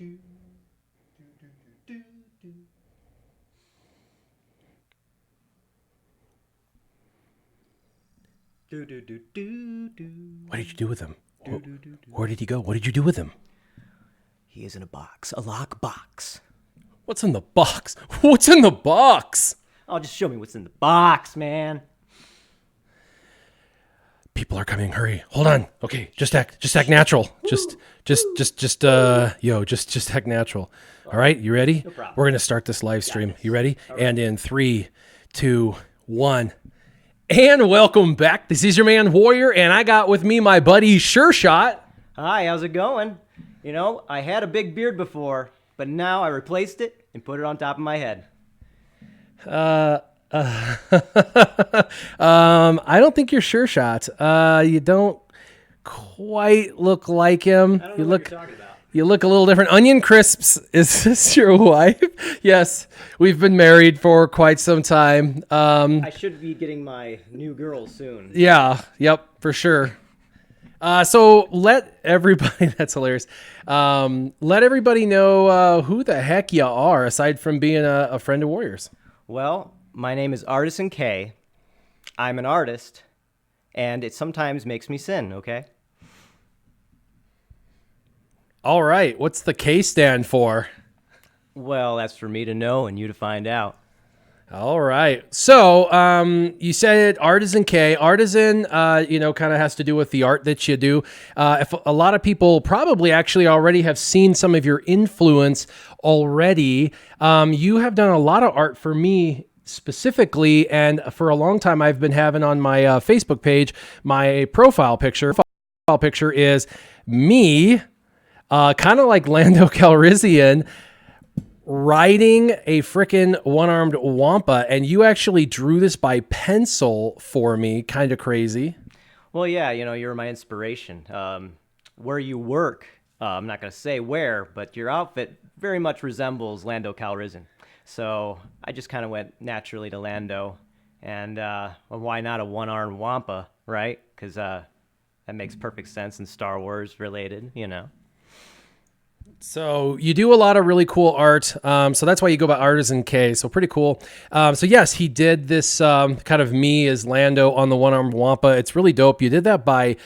What did you do with him? Where did he go? What did you do with him? He is in a box, a lock box. What's in the box? What's in the box? Oh, just show me what's in the box, man. People are coming. Hurry. Hold on. Okay. Just act natural. Just act natural. All right. You ready? No problem. We're going to start this live stream. You ready? Right. And in 3, 2, 1. And welcome back. This is your man Warrior, and I got with me my buddy SureShot. Hi, how's it going? You know, I had a big beard before, but now I replaced it and put it on top of my head. I don't think you're SureShot. You don't quite look like him. I don't know what you're talking about. You look a little different. Onion Crisps, is this your wife? Yes, we've been married for quite some time. I should be getting my new girl soon. Yeah, yep, for sure. So let everybody, that's hilarious. Let everybody know who the heck you are, aside from being a friend of Warriors. Well, my name is Artisan K. I'm an artist, and it sometimes makes me sin, okay? All right, what's the K stand for? Well, that's for me to know and you to find out. All right. So you said Artisan K. Artisan, kind of has to do with the art that you do. If a lot of people probably actually already have seen some of your influence already. You have done a lot of art for me specifically, and for a long time I've been having on my Facebook page, my profile picture. Profile picture is me, kind of like Lando Calrissian, riding a frickin' one-armed wampa, and you actually drew this by pencil for me. Kind of crazy. Well, yeah, you know, you're my inspiration. Where you work, I'm not going to say where, but your outfit very much resembles Lando Calrissian. So I just kind of went naturally to Lando, and well, why not a one-armed wampa, right? Because that makes perfect sense and Star Wars related, you know. So you do a lot of really cool art. So that's why you go by Artisan K. So pretty cool. So yes, he did this kind of me as Lando on the one-armed wampa. It's really dope. You did that by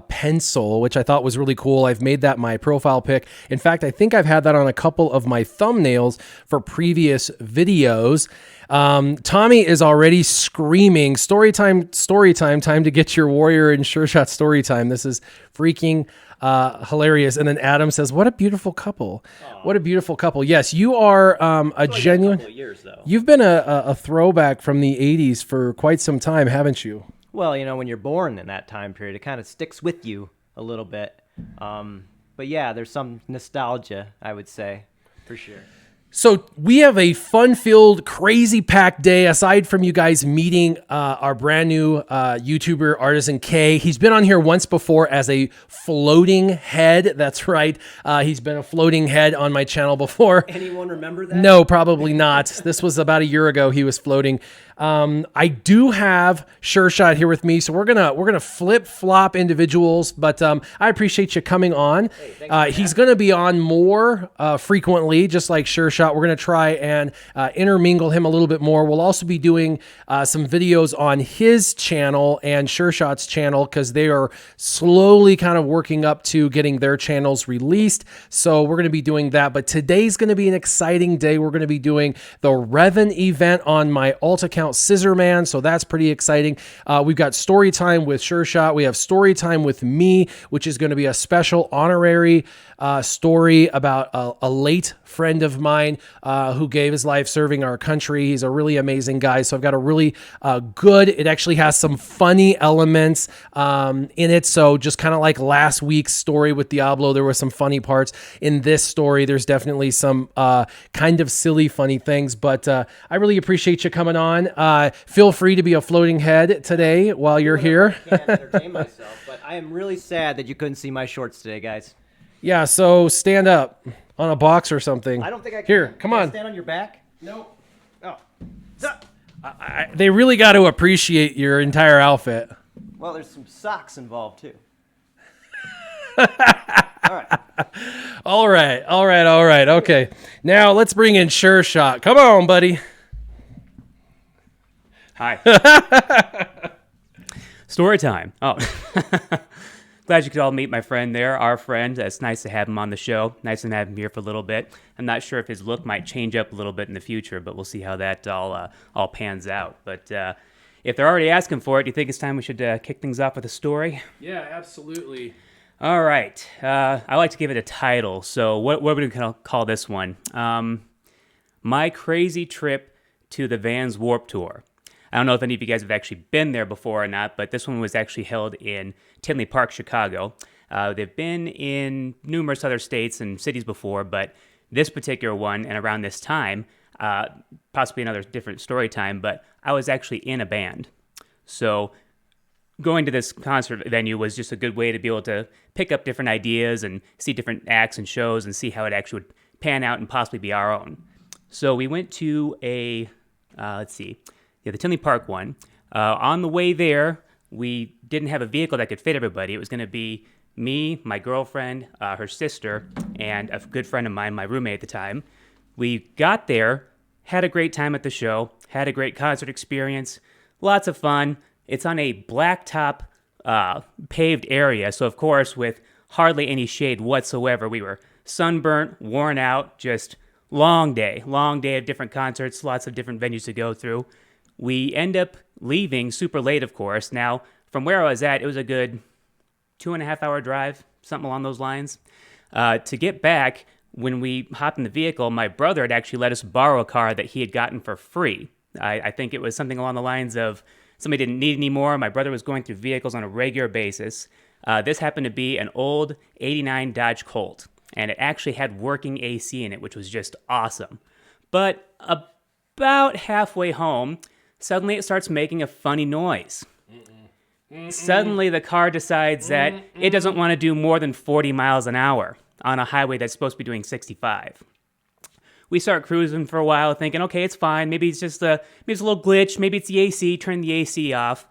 pencil, which I thought was really cool. I've made that my profile pic. In fact, I think I've had that on a couple of my thumbnails for previous videos. Tommy is already screaming, story time, time to get your Warrior and SureShot story time. This is freaking hilarious. And then Adam says, what a beautiful couple. Aww. What a beautiful couple. Yes, you are a genuine... A couple of years, though. You've been a throwback from the 80s for quite some time, haven't you? Well, you know, when you're born in that time period, it kind of sticks with you a little bit. But yeah, there's some nostalgia, I would say, for sure. So we have a fun-filled, crazy-packed day, aside from you guys meeting our brand new YouTuber, Artisan K. He's been on here once before as a floating head. That's right. He's been a floating head on my channel before. Anyone remember that? No, probably not. This was about a year ago he was floating. I do have SureShot here with me, so we're gonna flip-flop individuals, but I appreciate you coming on. Hey, he's gonna be on more frequently, just like SureShot. We're gonna try and intermingle him a little bit more. We'll also be doing some videos on his channel and SureShot's channel, because they are slowly kind of working up to getting their channels released. So we're gonna be doing that. But today's gonna be an exciting day. We're gonna be doing the Revan event on my alt account, Scissorman, so that's pretty exciting. We've got story time with SureShot. We have story time with me, which is going to be a special honorary story about a late friend of mine who gave his life serving our country. He's a really amazing guy. So I've got a really good, it actually has some funny elements in it. So just kind of like last week's story with Diablo, there were some funny parts. In this story, there's definitely some kind of silly, funny things, but I really appreciate you coming on. Feel free to be a floating head today while you're here. I can't entertain myself, but I am really sad that you couldn't see my shorts today, guys. Yeah, so stand up on a box or something. I don't think I can. Here, come on. Stand on your back? Nope. Oh. They really got to appreciate your entire outfit. Well, there's some socks involved, too. All right. All right. Okay. Now let's bring in SureShot. Come on, buddy. Hi. Story time. Oh, glad you could all meet my friend there, our friend. It's nice to have him on the show. Nice to have him here for a little bit. I'm not sure if his look might change up a little bit in the future, but we'll see how that all pans out. But if they're already asking for it, do you think it's time we should kick things off with a story? Yeah, absolutely. All right. I like to give it a title. So what are we going to call this one? My Crazy Trip to the Vans Warp Tour. I don't know if any of you guys have actually been there before or not, but this one was actually held in Tinley Park, Chicago. They've been in numerous other states and cities before, but this particular one and around this time, possibly another different story time, but I was actually in a band. So going to this concert venue was just a good way to be able to pick up different ideas and see different acts and shows and see how it actually would pan out and possibly be our own. So we went to the Tinley Park one. On the way there, we didn't have a vehicle that could fit everybody. It was going to be me, my girlfriend, her sister, and a good friend of mine, my roommate at the time. We got there, had a great time at the show, had a great concert experience, lots of fun. It's on a blacktop paved area, so of course with hardly any shade whatsoever. We were sunburnt, worn out, just long day of different concerts, lots of different venues to go through. We end up leaving super late, of course. Now, from where I was at, it was a good 2.5 hour drive, something along those lines. To get back, when we hopped in the vehicle, my brother had actually let us borrow a car that he had gotten for free. I think it was something along the lines of somebody didn't need any more. My brother was going through vehicles on a regular basis. This happened to be an old 89 Dodge Colt, and it actually had working AC in it, which was just awesome. But about halfway home, suddenly it starts making a funny noise. Suddenly the car decides that it doesn't want to do more than 40 miles an hour on a highway that's supposed to be doing 65. We start cruising for a while thinking, okay, it's fine. Maybe it's just maybe it's a little glitch. Maybe it's the AC. Turn the AC off.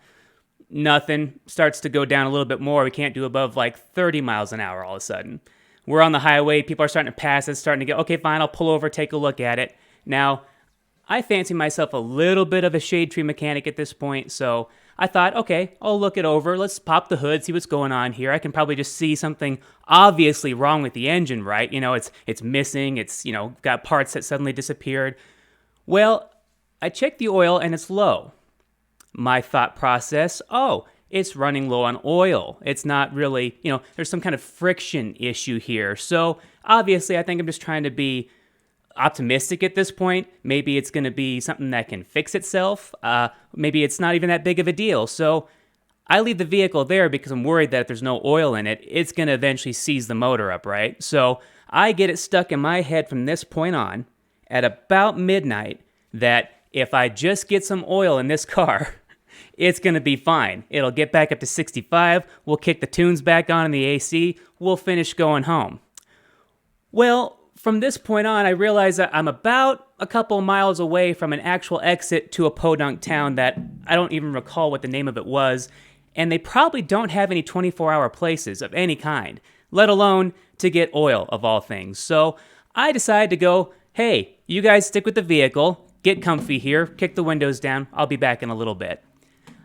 Nothing. Starts to go down a little bit more. We can't do above like 30 miles an hour all of a sudden. We're on the highway. People are starting to pass us, starting to get, okay, fine, I'll pull over, take a look at it. Now, I fancy myself a little bit of a shade tree mechanic at this point, so I thought, okay, I'll look it over. Let's pop the hood, see what's going on here. I can probably just see something obviously wrong with the engine, right? You know, it's missing. It's, got parts that suddenly disappeared. Well, I checked the oil and it's low. My thought process, it's running low on oil. It's not really, there's some kind of friction issue here. So obviously, I think I'm just trying to be optimistic at this point. Maybe it's going to be something that can fix itself. Maybe it's not even that big of a deal. So I leave the vehicle there because I'm worried that if there's no oil in it, it's going to eventually seize the motor up, right? So I get it stuck in my head from this point on at about midnight that if I just get some oil in this car, it's going to be fine. It'll get back up to 65. We'll kick the tunes back on in the AC. We'll finish going home. Well, from this point on, I realize that I'm about a couple miles away from an actual exit to a podunk town that I don't even recall what the name of it was, and they probably don't have any 24-hour places of any kind, let alone to get oil, of all things. So I decided to go, hey, you guys stick with the vehicle, get comfy here, kick the windows down, I'll be back in a little bit.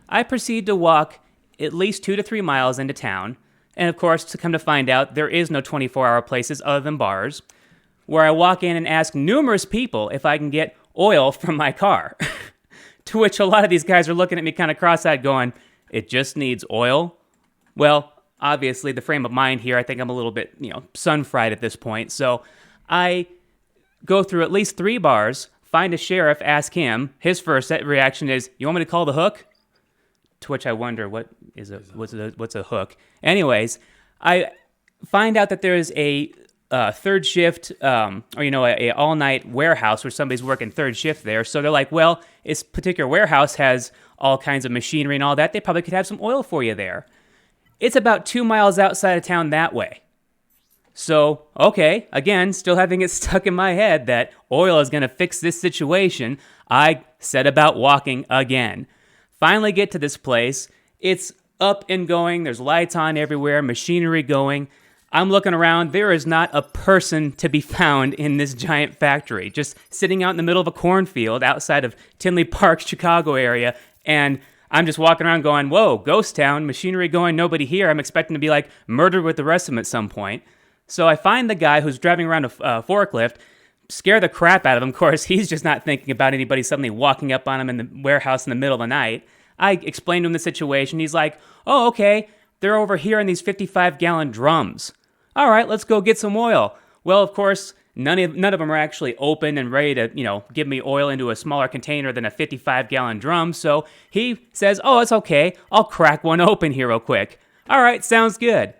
I proceed to walk at least 2 to 3 miles into town, and of course, to come to find out, there is no 24-hour places other than bars, where I walk in and ask numerous people if I can get oil from my car. To which a lot of these guys are looking at me kind of cross-eyed going, it just needs oil? Well, obviously, the frame of mind here, I think I'm a little bit, sun-fried at this point. So I go through at least 3 bars, find a sheriff, ask him. His first reaction is, you want me to call the hook? To which I wonder, what's a hook? Anyways, I find out that there is a third shift, a all-night warehouse where somebody's working third shift there. So they're like, well, this particular warehouse has all kinds of machinery and all that. They probably could have some oil for you there. It's about 2 miles outside of town that way. So, okay, again, still having it stuck in my head that oil is going to fix this situation, I set about walking again. Finally get to this place. It's up and going. There's lights on everywhere, machinery going. I'm looking around. There is not a person to be found in this giant factory, just sitting out in the middle of a cornfield outside of Tinley Park, Chicago area. And I'm just walking around going, whoa, ghost town, machinery going, nobody here. I'm expecting to be like murdered with the rest of them at some point. So I find the guy who's driving around a forklift, scare the crap out of him. Of course, he's just not thinking about anybody suddenly walking up on him in the warehouse in the middle of the night. I explained to him the situation. He's like, oh, okay, they're over here in these 55-gallon drums. All right, let's go get some oil. Well, of course, none of them are actually open and ready to, give me oil into a smaller container than a 55-gallon drum. So he says, oh, it's okay. I'll crack one open here real quick. All right, sounds good.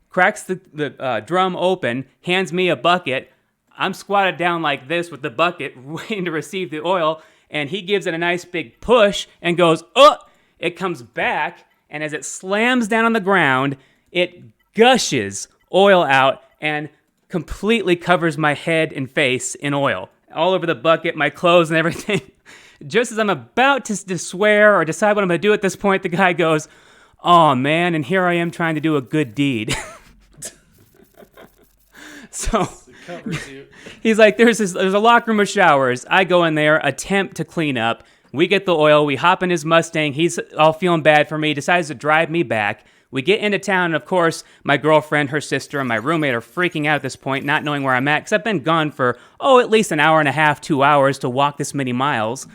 Cracks the drum open, hands me a bucket. I'm squatted down like this with the bucket, waiting to receive the oil, and he gives it a nice big push and goes, oh! It comes back, and as it slams down on the ground, it gushes oil out and completely covers my head and face in oil. All over the bucket, my clothes and everything. Just as I'm about to swear or decide what I'm going to do at this point, the guy goes, oh man, and here I am trying to do a good deed. So he's like, there's a locker room with showers. I go in there, attempt to clean up. We get the oil. We hop in his Mustang. He's all feeling bad for me. Decides to drive me back. We get into town, and of course, my girlfriend, her sister, and my roommate are freaking out at this point, not knowing where I'm at, because I've been gone for, at least an hour and a half, 2 hours to walk this many miles.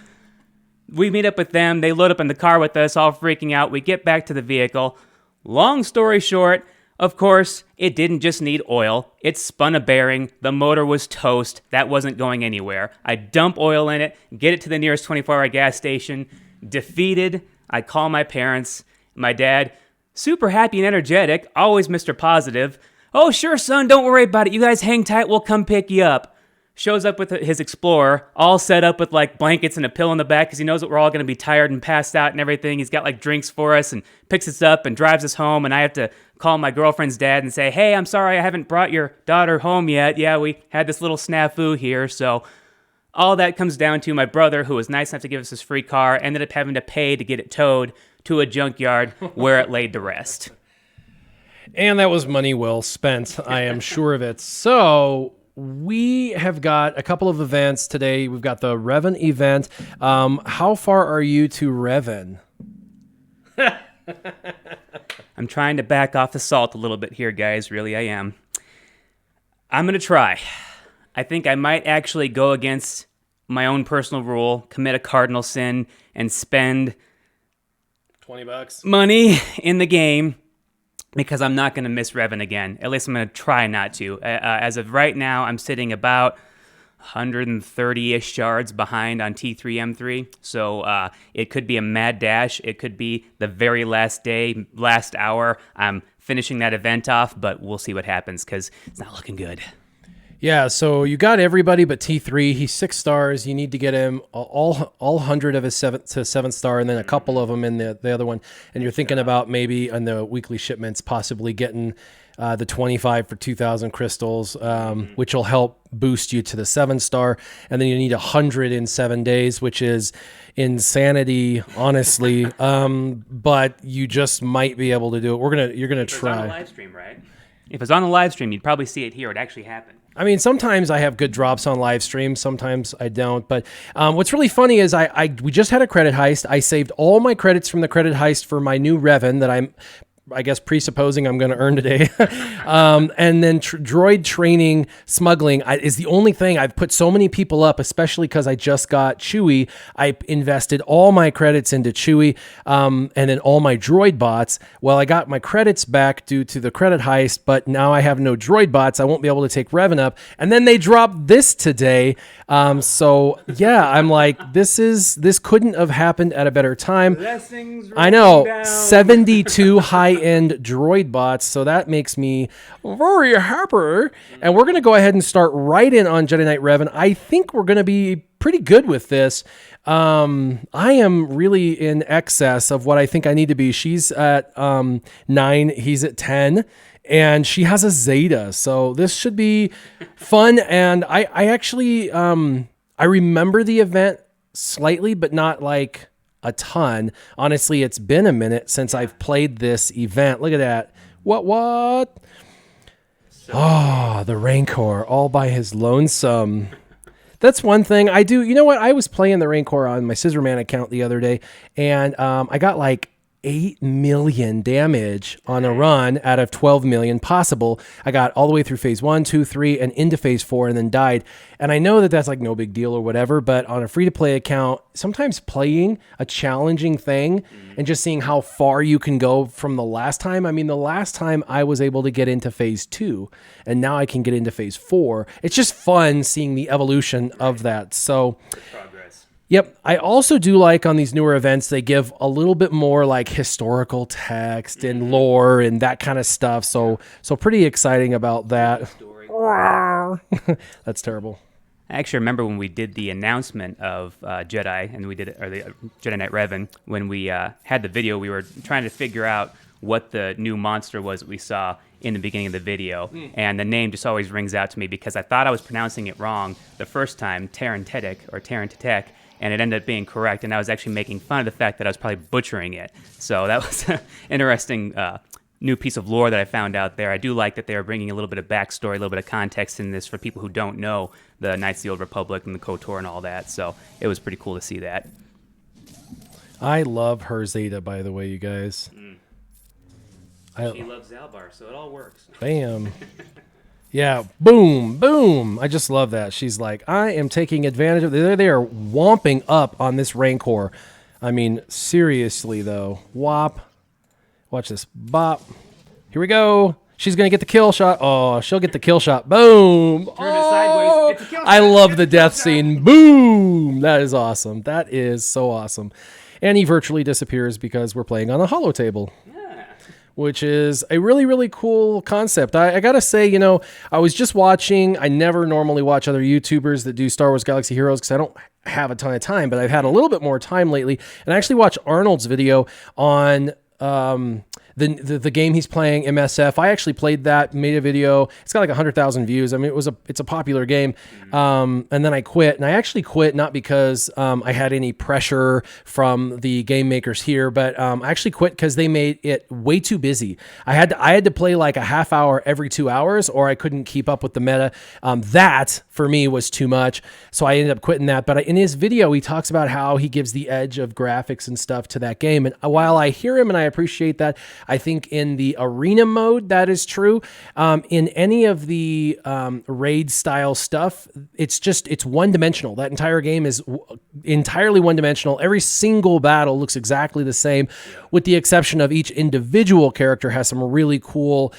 We meet up with them. They load up in the car with us, all freaking out. We get back to the vehicle. Long story short, of course, it didn't just need oil. It spun a bearing. The motor was toast. That wasn't going anywhere. I dump oil in it, get it to the nearest 24-hour gas station. Defeated. I call my parents. My dad, super happy and energetic, always Mr. Positive. Oh, sure, son, don't worry about it. You guys hang tight. We'll come pick you up. Shows up with his Explorer, all set up with like blankets and a pillow in the back because he knows that we're all going to be tired and passed out and everything. He's got like drinks for us and picks us up and drives us home. And I have to call my girlfriend's dad and say, hey, I'm sorry I haven't brought your daughter home yet. Yeah, we had this little snafu here. So all that comes down to my brother, who was nice enough to give us his free car, ended up having to pay to get it towed to a junkyard where it laid to rest. And that was money well spent. I am sure of it. So we have got a couple of events today. We've got the Revan event. How far are you to Revan? I'm trying to back off the salt a little bit here, guys. Really, I am. I'm going to try. I think I might actually go against my own personal rule, commit a cardinal sin, and spend $20 money in the game, because I'm not going to miss Revan again. At least I'm going to try not to. As of right now, I'm sitting about 130-ish yards behind on T3, M3. So it could be a mad dash. It could be the very last day, last hour. I'm finishing that event off, but we'll see what happens because it's not looking good. Yeah, so you got everybody but T3. He's 6 stars. You need to get him all 100 of his 7 star, and then a couple of them in the other one. And you're thinking about maybe on the weekly shipments possibly getting the 25 for 2,000 crystals, which will help boost you to the 7 star. And then you need 100 in 7 days, which is insanity, honestly. But you just might be able to do it. You're gonna try. It's on a live stream, right? If it's on a live stream, you'd probably see it here. It actually happened. I mean, sometimes I have good drops on live streams. Sometimes I don't. But what's really funny is we just had a credit heist. I saved all my credits from the credit heist for my new Revan that I guess presupposing I'm going to earn today. And then droid training smuggling is the only thing. I've put so many people up, especially because I just got Chewie. I invested all my credits into Chewie, and then all my droid bots. Well, I got my credits back due to the credit heist, but now I have no droid bots. I won't be able to take Revan up. And then they dropped this today. So yeah, I'm like, this couldn't have happened at a better time. I know, down. 72 high-end droid bots, so that makes me very happy. And we're going to go ahead and start right in on Jedi Knight Revan. I think we're going to be pretty good with this. I am really in excess of what I think I need to be. She's at 9, he's at 10. And she has a Zeta, so this should be fun. And I actually, I remember the event slightly, but not like a ton. Honestly, it's been a minute since I've played this event. Look at that. What? Oh, the Rancor, all by his lonesome. That's one thing I do. You know what? I was playing the Rancor on my Scissorman account the other day, and I got like 8 million damage on a run out of 12 million possible. I got all the way through phase 1, 2, 3, and into phase 4, and then died. And I know that that's like no big deal or whatever, but on a free-to-play account, sometimes playing a challenging thing and just seeing how far you can go from the last time. I mean, the last time I was able to get into phase 2, and now I can get into phase 4. It's just fun seeing the evolution of that. So yep. I also do like on these newer events, they give a little bit more like historical text and lore and that kind of stuff. So pretty exciting about that. That's terrible. I actually remember when we did the announcement of Jedi, and we did it, or the Jedi Knight Revan, when we had the video, we were trying to figure out what the new monster was that we saw in the beginning of the video. And the name just always rings out to me because I thought I was pronouncing it wrong the first time, Terran Tetek, and it ended up being correct, and I was actually making fun of the fact that I was probably butchering it. So that was an interesting new piece of lore that I found out there. I do like that they are bringing a little bit of backstory, a little bit of context in this for people who don't know the Knights of the Old Republic and the KOTOR and all that, so it was pretty cool to see that. I love her Zeta, by the way, you guys. She loves Zalbar, so it all works. Bam. Yeah, boom, boom. I just love that. She's like, I am taking advantage of it. They are whomping up on this Rancor. I mean, seriously, though. Whop. Watch this. Bop. Here we go. She's going to get the kill shot. Oh, she'll get the kill shot. Boom. Turn it sideways. It's a kill shot. I love the death scene. Boom. That is awesome. That is so awesome. And he virtually disappears because we're playing on a holo table. Which is a really, really cool concept. I got to say, you know, I was just watching, I never normally watch other YouTubers that do Star Wars Galaxy Heroes because I don't have a ton of time, but I've had a little bit more time lately. And I actually watched Arnold's video on the game he's playing, MSF. I actually played that, made a video. It's got like 100,000 views. I mean, it's a popular game. And then I quit, and I actually quit not because I had any pressure from the game makers here, but I actually quit because they made it way too busy. I had to play like a half hour every 2 hours, or I couldn't keep up with the meta. That for me was too much, so I ended up quitting that. But in his video, he talks about how he gives the edge of graphics and stuff to that game. And while I hear him and I appreciate that, I think in the arena mode, that is true. In any of the raid style stuff, it's one-dimensional. That entire game is entirely one-dimensional. Every single battle looks exactly the same, with the exception of each individual character has some really cool,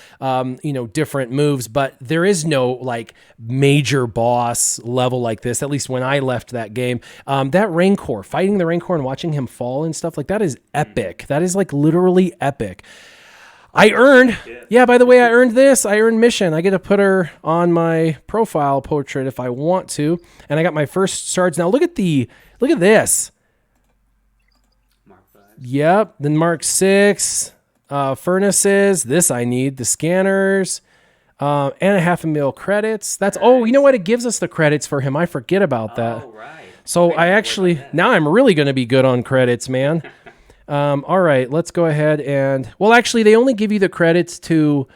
different moves, but there is no like major boss level like this, at least when I left that game. That Rancor, fighting the Rancor and watching him fall and stuff like that is epic. That is like literally epic. I earned this. I earned mission. I get to put her on my profile portrait if I want to. And I got my first shards. Now look at this. Mark 5. Yep. Then Mark 6, furnaces. This I need, the scanners, and a 500,000 credits. That's, you know what? It gives us the credits for him. I forget about that. Oh, right. So now I'm really going to be good on credits, man. All right, let's go ahead and, well, actually, they only give you the credits to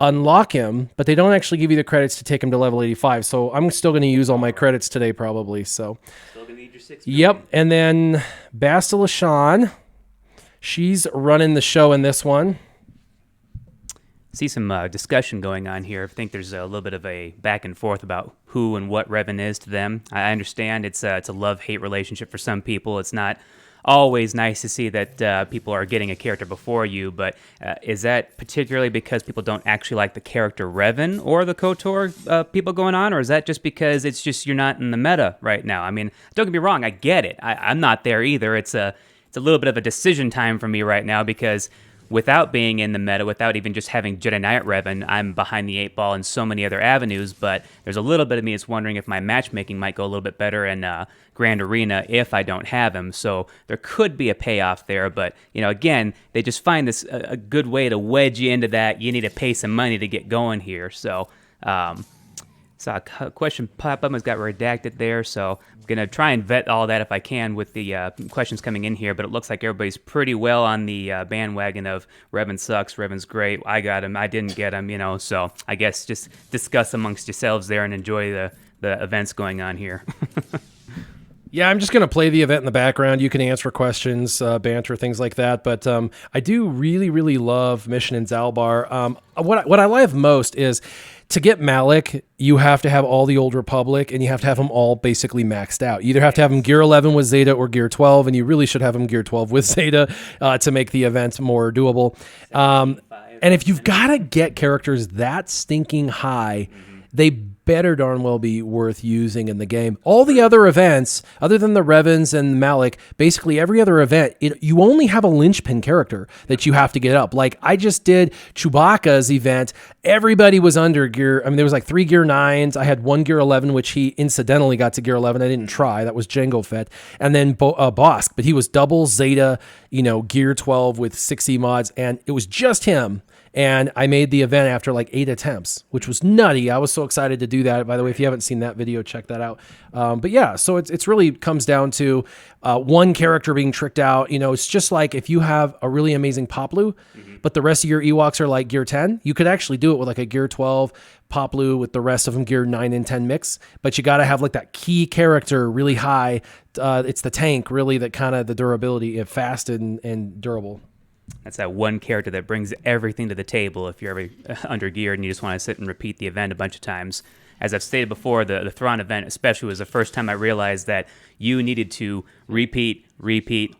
unlock him, but they don't actually give you the credits to take him to level 85. So I'm still going to use all my credits today, probably. So, Still going to need your 6 yep. And then Bastila Shan, she's running the show in this one. See some discussion going on here. I think there's a little bit of a back and forth about who and what Revan is to them. I understand it's a love-hate relationship for some people. It's not always nice to see that people are getting a character before you, but is that particularly because people don't actually like the character Revan or the KOTOR people going on, or is that just because it's just you're not in the meta right now? I mean, don't get me wrong, I get it. I'm not there either. It's a little bit of a decision time for me right now because without being in the meta, without even just having Jedi Knight Revan, I'm behind the 8 ball in so many other avenues, but there's a little bit of me that's wondering if my matchmaking might go a little bit better in Grand Arena if I don't have him, so there could be a payoff there, but, again, they just find this a good way to wedge you into that. You need to pay some money to get going here, so Saw a question pop up, it's got redacted there, so I'm going to try and vet all that if I can with the questions coming in here, but it looks like everybody's pretty well on the bandwagon of Revan sucks, Revan's great, I got him, I didn't get him, so I guess just discuss amongst yourselves there and enjoy the events going on here. Yeah, I'm just going to play the event in the background. You can answer questions, banter, things like that. But I do really, really love Mission in Zalbar. What I love most is to get Malik, you have to have all the Old Republic, and you have to have them all basically maxed out. You either have to have them Gear 11 with Zeta or Gear 12, and you really should have them Gear 12 with Zeta to make the event more doable. And if you've got to get characters that stinking high, they better darn well be worth using in the game. All the other events, other than the Revans and Malik, basically every other event, you only have a linchpin character that you have to get up. Like I just did Chewbacca's event. Everybody was under gear. I mean, there was like 3 Gear 9s. I had 1 Gear 11, which he incidentally got to Gear 11. I didn't try. That was Jango Fett. And then Bosk, but he was double Zeta, Gear 12 with 6E mods, and it was just him. And I made the event after like 8 attempts, which was nutty. I was so excited to do that. By the way, if you haven't seen that video, check that out. But yeah, so it's really comes down to one character being tricked out. It's just like if you have a really amazing Poplu, but the rest of your Ewoks are like Gear 10, you could actually do it with like a Gear 12 Poplu with the rest of them Gear 9 and 10 mix. But you got to have like that key character really high. It's the tank really that kind of the durability, fast and durable. That's that one character that brings everything to the table if you're ever under geared and you just want to sit and repeat the event a bunch of times. As I've stated before, the Thrawn event especially was the first time I realized that you needed to repeat,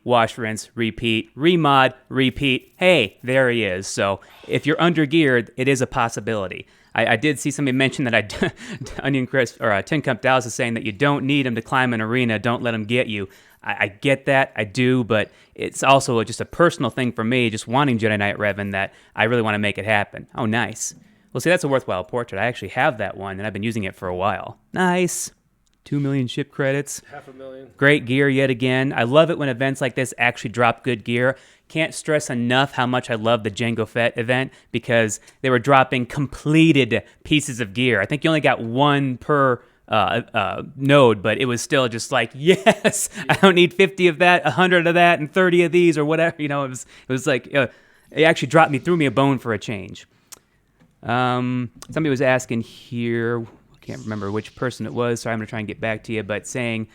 wash, rinse, repeat, remod, repeat. Hey, there he is. So if you're under geared, it is a possibility. I did see somebody mention that Onion Crisp or Tin Cup Dallas is saying that you don't need him to climb an arena. Don't let him get you. I get that, I do, but it's also just a personal thing for me, just wanting Jedi Knight Revan, that I really want to make it happen. Oh, nice. Well, see, that's a worthwhile portrait. I actually have that one, and I've been using it for a while. Nice. 2 million ship credits. 500,000. Great gear yet again. I love it when events like this actually drop good gear. Can't stress enough how much I love the Jango Fett event because they were dropping completed pieces of gear. I think you only got one per node, but it was still just like, yes, I don't need 50 of that, 100 of that, and 30 of these or whatever. It was like it actually threw me a bone for a change. Somebody was asking here, I can't remember which person it was, so I'm gonna try and get back to you, but saying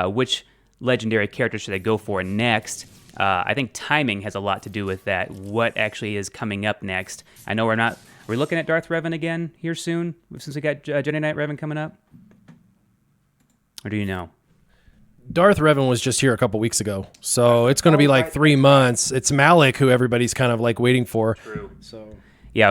which legendary character should I go for next? I think timing has a lot to do with that. What actually is coming up next? I know are we looking at Darth Revan again here soon since we got Jedi Knight Revan coming up? Or do you know? Darth Revan was just here a couple weeks ago, so it's going to be like 3 months. It's Malik who everybody's kind of like waiting for. True.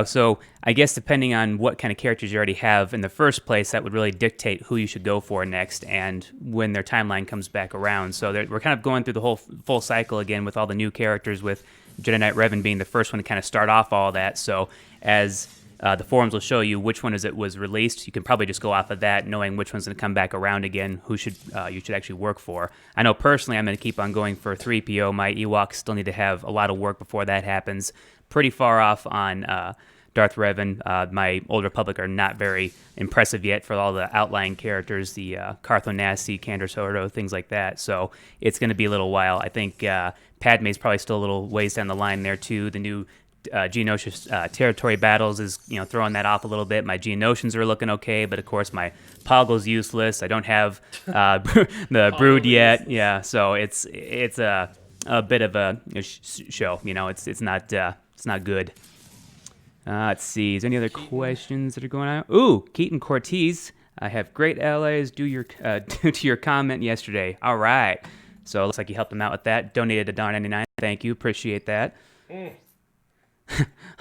So I guess depending on what kind of characters you already have in the first place, that would really dictate who you should go for next and when their timeline comes back around. So we're kind of going through the whole full cycle again with all the new characters, with Jedi Knight Revan being the first one to kind of start off all that. So as the forums will show you which one was released. You can probably just go off of that, knowing which one's going to come back around again, who you should actually work for. I know personally I'm going to keep on going for 3PO. My Ewoks still need to have a lot of work before that happens. Pretty far off on Darth Revan. My Old Republic are not very impressive yet for all the outlying characters, the Cartho Nasty, Kandor Sordo, things like that. So it's going to be a little while. I think Padme's probably still a little ways down the line there too. The new Geonosian territory battles is throwing that off a little bit. My Geonosians are looking okay, but of course my Poggle's useless. I don't have the Brood yet. Yeah, so it's a bit of a show. It's not good. Let's see. Is there any other questions that are going on? Ooh, Keaton Cortez. I have great allies due to your comment yesterday. All right. So it looks like you helped him out with that. Donated $1.99. Thank you. Appreciate that.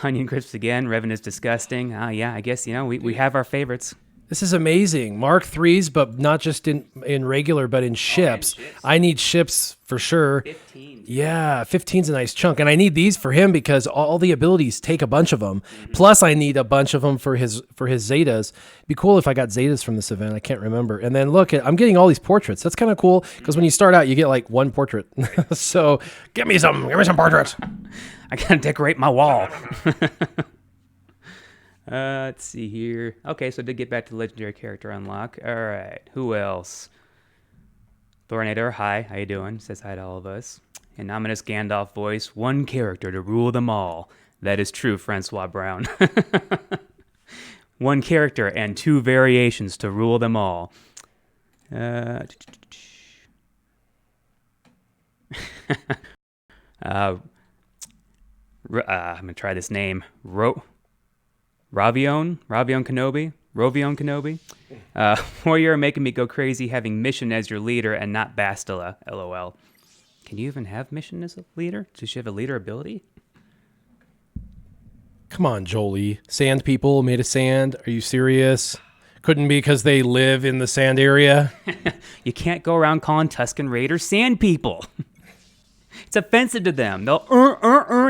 Onion crisps again. Revan is disgusting. Yeah, I guess, we have our favorites. This is amazing. Mark III's, but not just in regular, but in ships. I need ships for sure. 15. Yeah, 15's a nice chunk. And I need these for him because all the abilities take a bunch of them. Mm-hmm. Plus, I need a bunch of them for his Zetas. It'd be cool if I got Zetas from this event. I can't remember. And then look, I'm getting all these portraits. That's kind of cool because when you start out, you get like one portrait. So give me some portraits. I gotta decorate my wall. Let's see here. Okay, so to get back to legendary character unlock. All right, who else? Thornator, hi, how you doing? Says hi to all of us. An ominous Gandalf voice, one character to rule them all. That is true, Francois Brown. One character and two variations to rule them all. I'm gonna try this name. Rovion Kenobi. Warrior making me go crazy having Mission as your leader and not Bastila. LOL. Can you even have Mission as a leader? Does she have a leader ability? Come on, Jolie. Sand people made of sand. Are you serious? Couldn't be because they live in the sand area. You can't go around calling Tusken Raiders sand people. It's offensive to them. They'll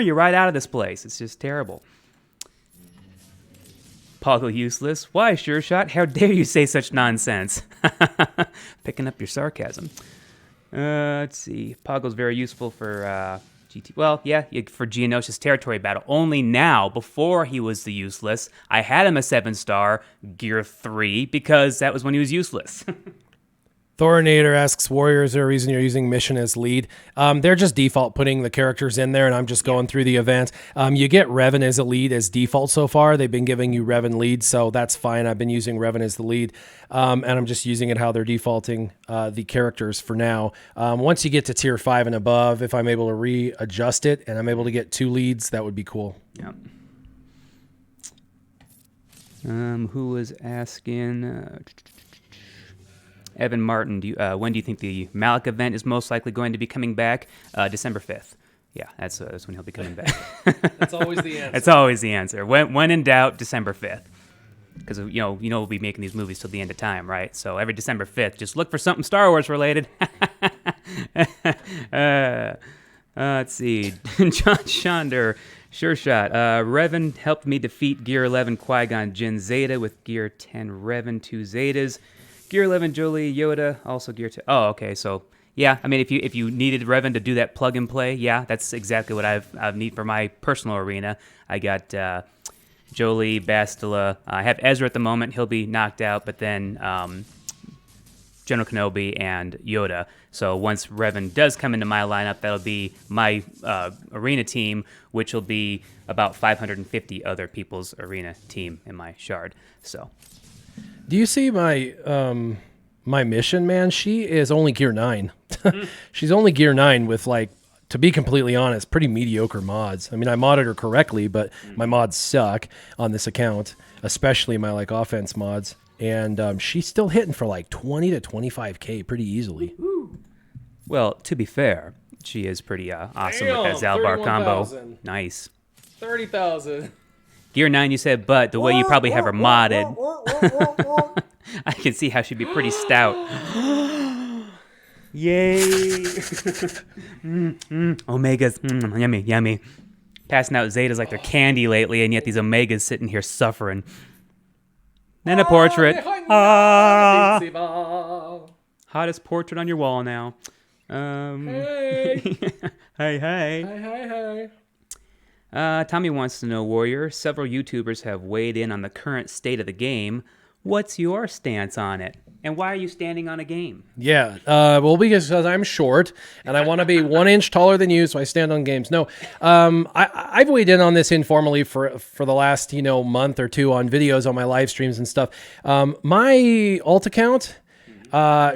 you're right out of this place. It's just terrible. Poggle useless. Why, SureShot? How dare you say such nonsense? Picking up your sarcasm. Let's see. Poggle's very useful for GT. Well, yeah, for Geonosis territory battle. Only now, before he was the useless, I had him a 7-star Gear 3 because that was when he was useless. Thornator asks, Warrior, is there a reason you're using Mission as lead? They're just default putting the characters in there, and I'm just going through the events. You get Revan as a lead as default so far. They've been giving you Revan lead, so that's fine. I've been using Revan as the lead, and I'm just using it how they're defaulting the characters for now. Once you get to tier 5 and above, if I'm able to readjust it and I'm able to get 2 leads, that would be cool. Yep. Who was asking... Evan Martin, when do you think the Malik event is most likely going to be coming back? December 5th. Yeah, that's when he'll be coming back. That's always the answer. That's always the answer. When in doubt, December 5th. Because we'll be making these movies till the end of time, right? So every December 5th, just look for something Star Wars related. Let's see. John Shonder, SureShot. Revan helped me defeat Gear 11 Qui-Gon Jinn Zeta with Gear 10 Revan 2 Zetas. Gear 11 Jolie Yoda, also Gear 10. Oh, okay. So yeah, I mean, if you needed Revan to do that plug and play, yeah, that's exactly what I need for my personal arena. I got Jolie, Bastila. I have Ezra at the moment. He'll be knocked out, but then General Kenobi and Yoda. So once Revan does come into my lineup, that'll be my arena team, which will be about 550 other people's arena team in my shard. So. Do you see my my Mission, man? She is only Gear 9. She's only Gear 9 with, like, to be completely honest, pretty mediocre mods. I mean, I modded her correctly, but my mods suck on this account, especially my, like, offense mods. And she's still hitting for, like, 20 to 25K pretty easily. Well, to be fair, she is pretty awesome with that Zalbar combo. Nice. 30,000. Gear 9, you said, but the way you probably have her modded, I can see how she'd be pretty stout. Yay! Omegas, yummy, yummy. Passing out Zetas like they're candy lately, and yet these Omegas sitting here suffering. Then a portrait. Hottest portrait on your wall now. Hey. Hey, hey. Hey. Tommy wants to know, Warrior, several YouTubers have weighed in on the current state of the game. What's your stance on it? And why are you standing on a game? Yeah, well, because I'm short, and I want to be 1 inch taller than you, so I stand on games. No, I've weighed in on this informally for the last, month or two on videos on my live streams and stuff. My alt account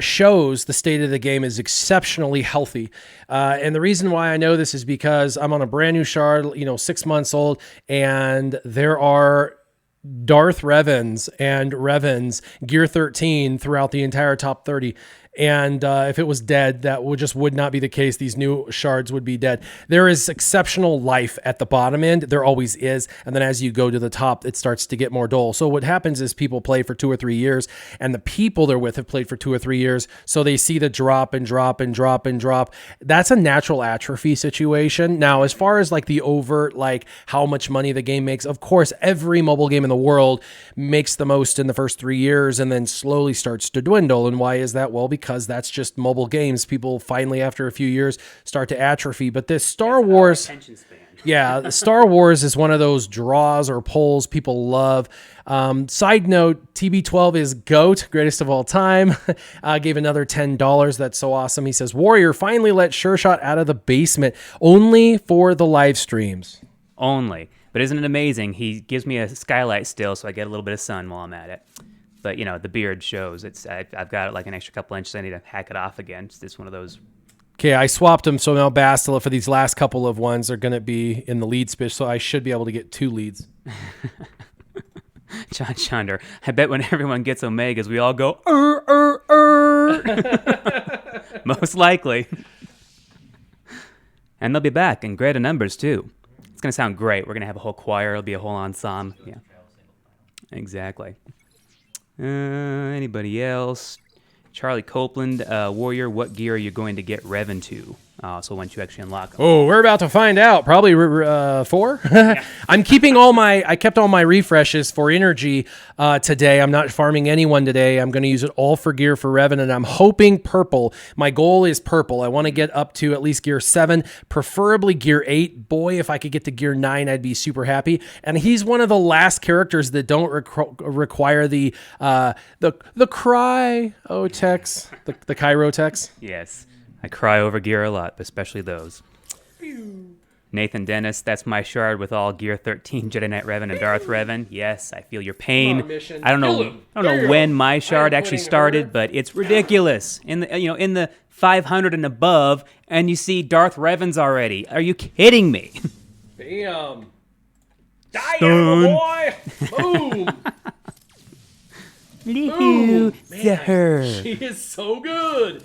shows the state of the game is exceptionally healthy. And the reason why I know this is because I'm on a brand new shard, 6 months old, and there are Darth Revans and Revans Gear 13 throughout the entire top 30. And if it was dead, that would not be the case. These new shards would be dead. There is exceptional life at the bottom end. There always is. And then as you go to the top, it starts to get more dull. So what happens is people play for 2 or 3 years, and the people they're with have played for 2 or 3 years. So they see the drop and drop and drop and drop. That's a natural atrophy situation. Now, as far as like the overt, like how much money the game makes, of course, every mobile game in the world makes the most in the first 3 years and then slowly starts to dwindle. And why is that? Well, because because that's just mobile games. People finally, after a few years, start to atrophy. But this Star Wars... Yeah, the Star Wars is one of those draws or pulls people love. Side note, TB12 is GOAT, greatest of all time. Gave another $10. That's so awesome. He says, Warrior finally let SureShot out of the basement only for the live streams. Only. But isn't it amazing? He gives me a skylight still, so I get a little bit of sun while I'm at it. But, the beard shows. I've got it like an extra couple inches. I need to hack it off again. It's just one of those... Okay, I swapped them, so now Bastila for these last couple of ones are going to be in the lead spish, so I should be able to get 2 leads. John Chonder, I bet when everyone gets Omegas, we all go, Most likely. And they'll be back in greater numbers, too. It's going to sound great. We're going to have a whole choir. It'll be a whole ensemble. Yeah, exactly. Anybody else? Charlie Copeland, Warrior, what gear are you going to get Revan to? So once you actually unlock them. Oh, we're about to find out. Probably 4. I kept all my refreshes for energy today. I'm not farming anyone today. I'm going to use it all for gear for Revan, and I'm hoping purple. My goal is purple. I want to get up to at least gear 7, preferably gear 8. Boy, if I could get to gear 9, I'd be super happy. And he's one of the last characters that don't require the cry text, the Cairo text. Yes. I cry over gear a lot, especially those. Nathan Dennis, that's my shard with all gear 13, Jedi Knight Revan and Darth Revan. Yes, I feel your pain. I don't know when my shard actually started, but it's ridiculous. In the 500 and above, and you see Darth Revan's already. Are you kidding me? Bam. Die, boy! Boom! Boom! Man, she is so good.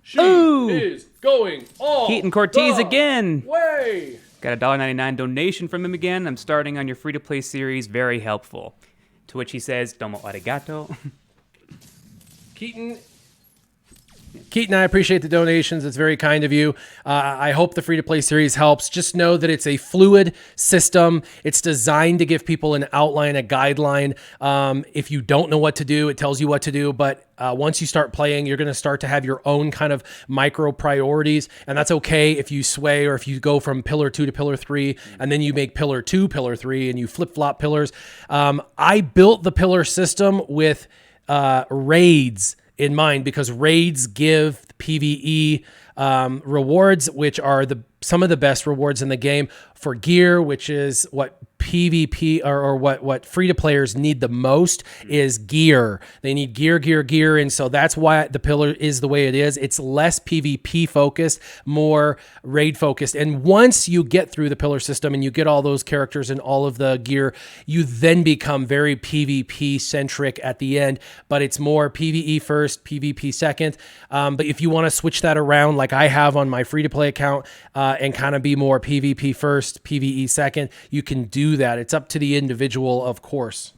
She is going all Keaton Cortez the again. Way. Got a $1.99 donation from him again. I'm starting on your free-to-play series. Very helpful. To which he says, domo arigato. Keaton, I appreciate the donations. It's very kind of you. I hope the free-to-play series helps. Just know that it's a fluid system. It's designed to give people an outline, a guideline. If you don't know what to do, it tells you what to do. But once you start playing, you're going to start to have your own kind of micro priorities. And that's okay if you sway or if you go from pillar 2 to pillar 3, and then you make pillar 2, pillar 3, and you flip-flop pillars. I built the pillar system with raids in mind, because raids give PvE rewards, which are some of the best rewards in the game, for gear, which is what PvP or what free-to-players need the most is gear. They need gear. And so that's why the pillar is the way it is. It's less PvP focused, more raid focused. And once you get through the pillar system and you get all those characters and all of the gear, you then become very PvP centric at the end, but it's more PvE first, PvP second. But if you want to switch that around, like I have on my free-to-play account, and kind of be more PvP first, PvE second, you can do that. It's up to the individual, of course.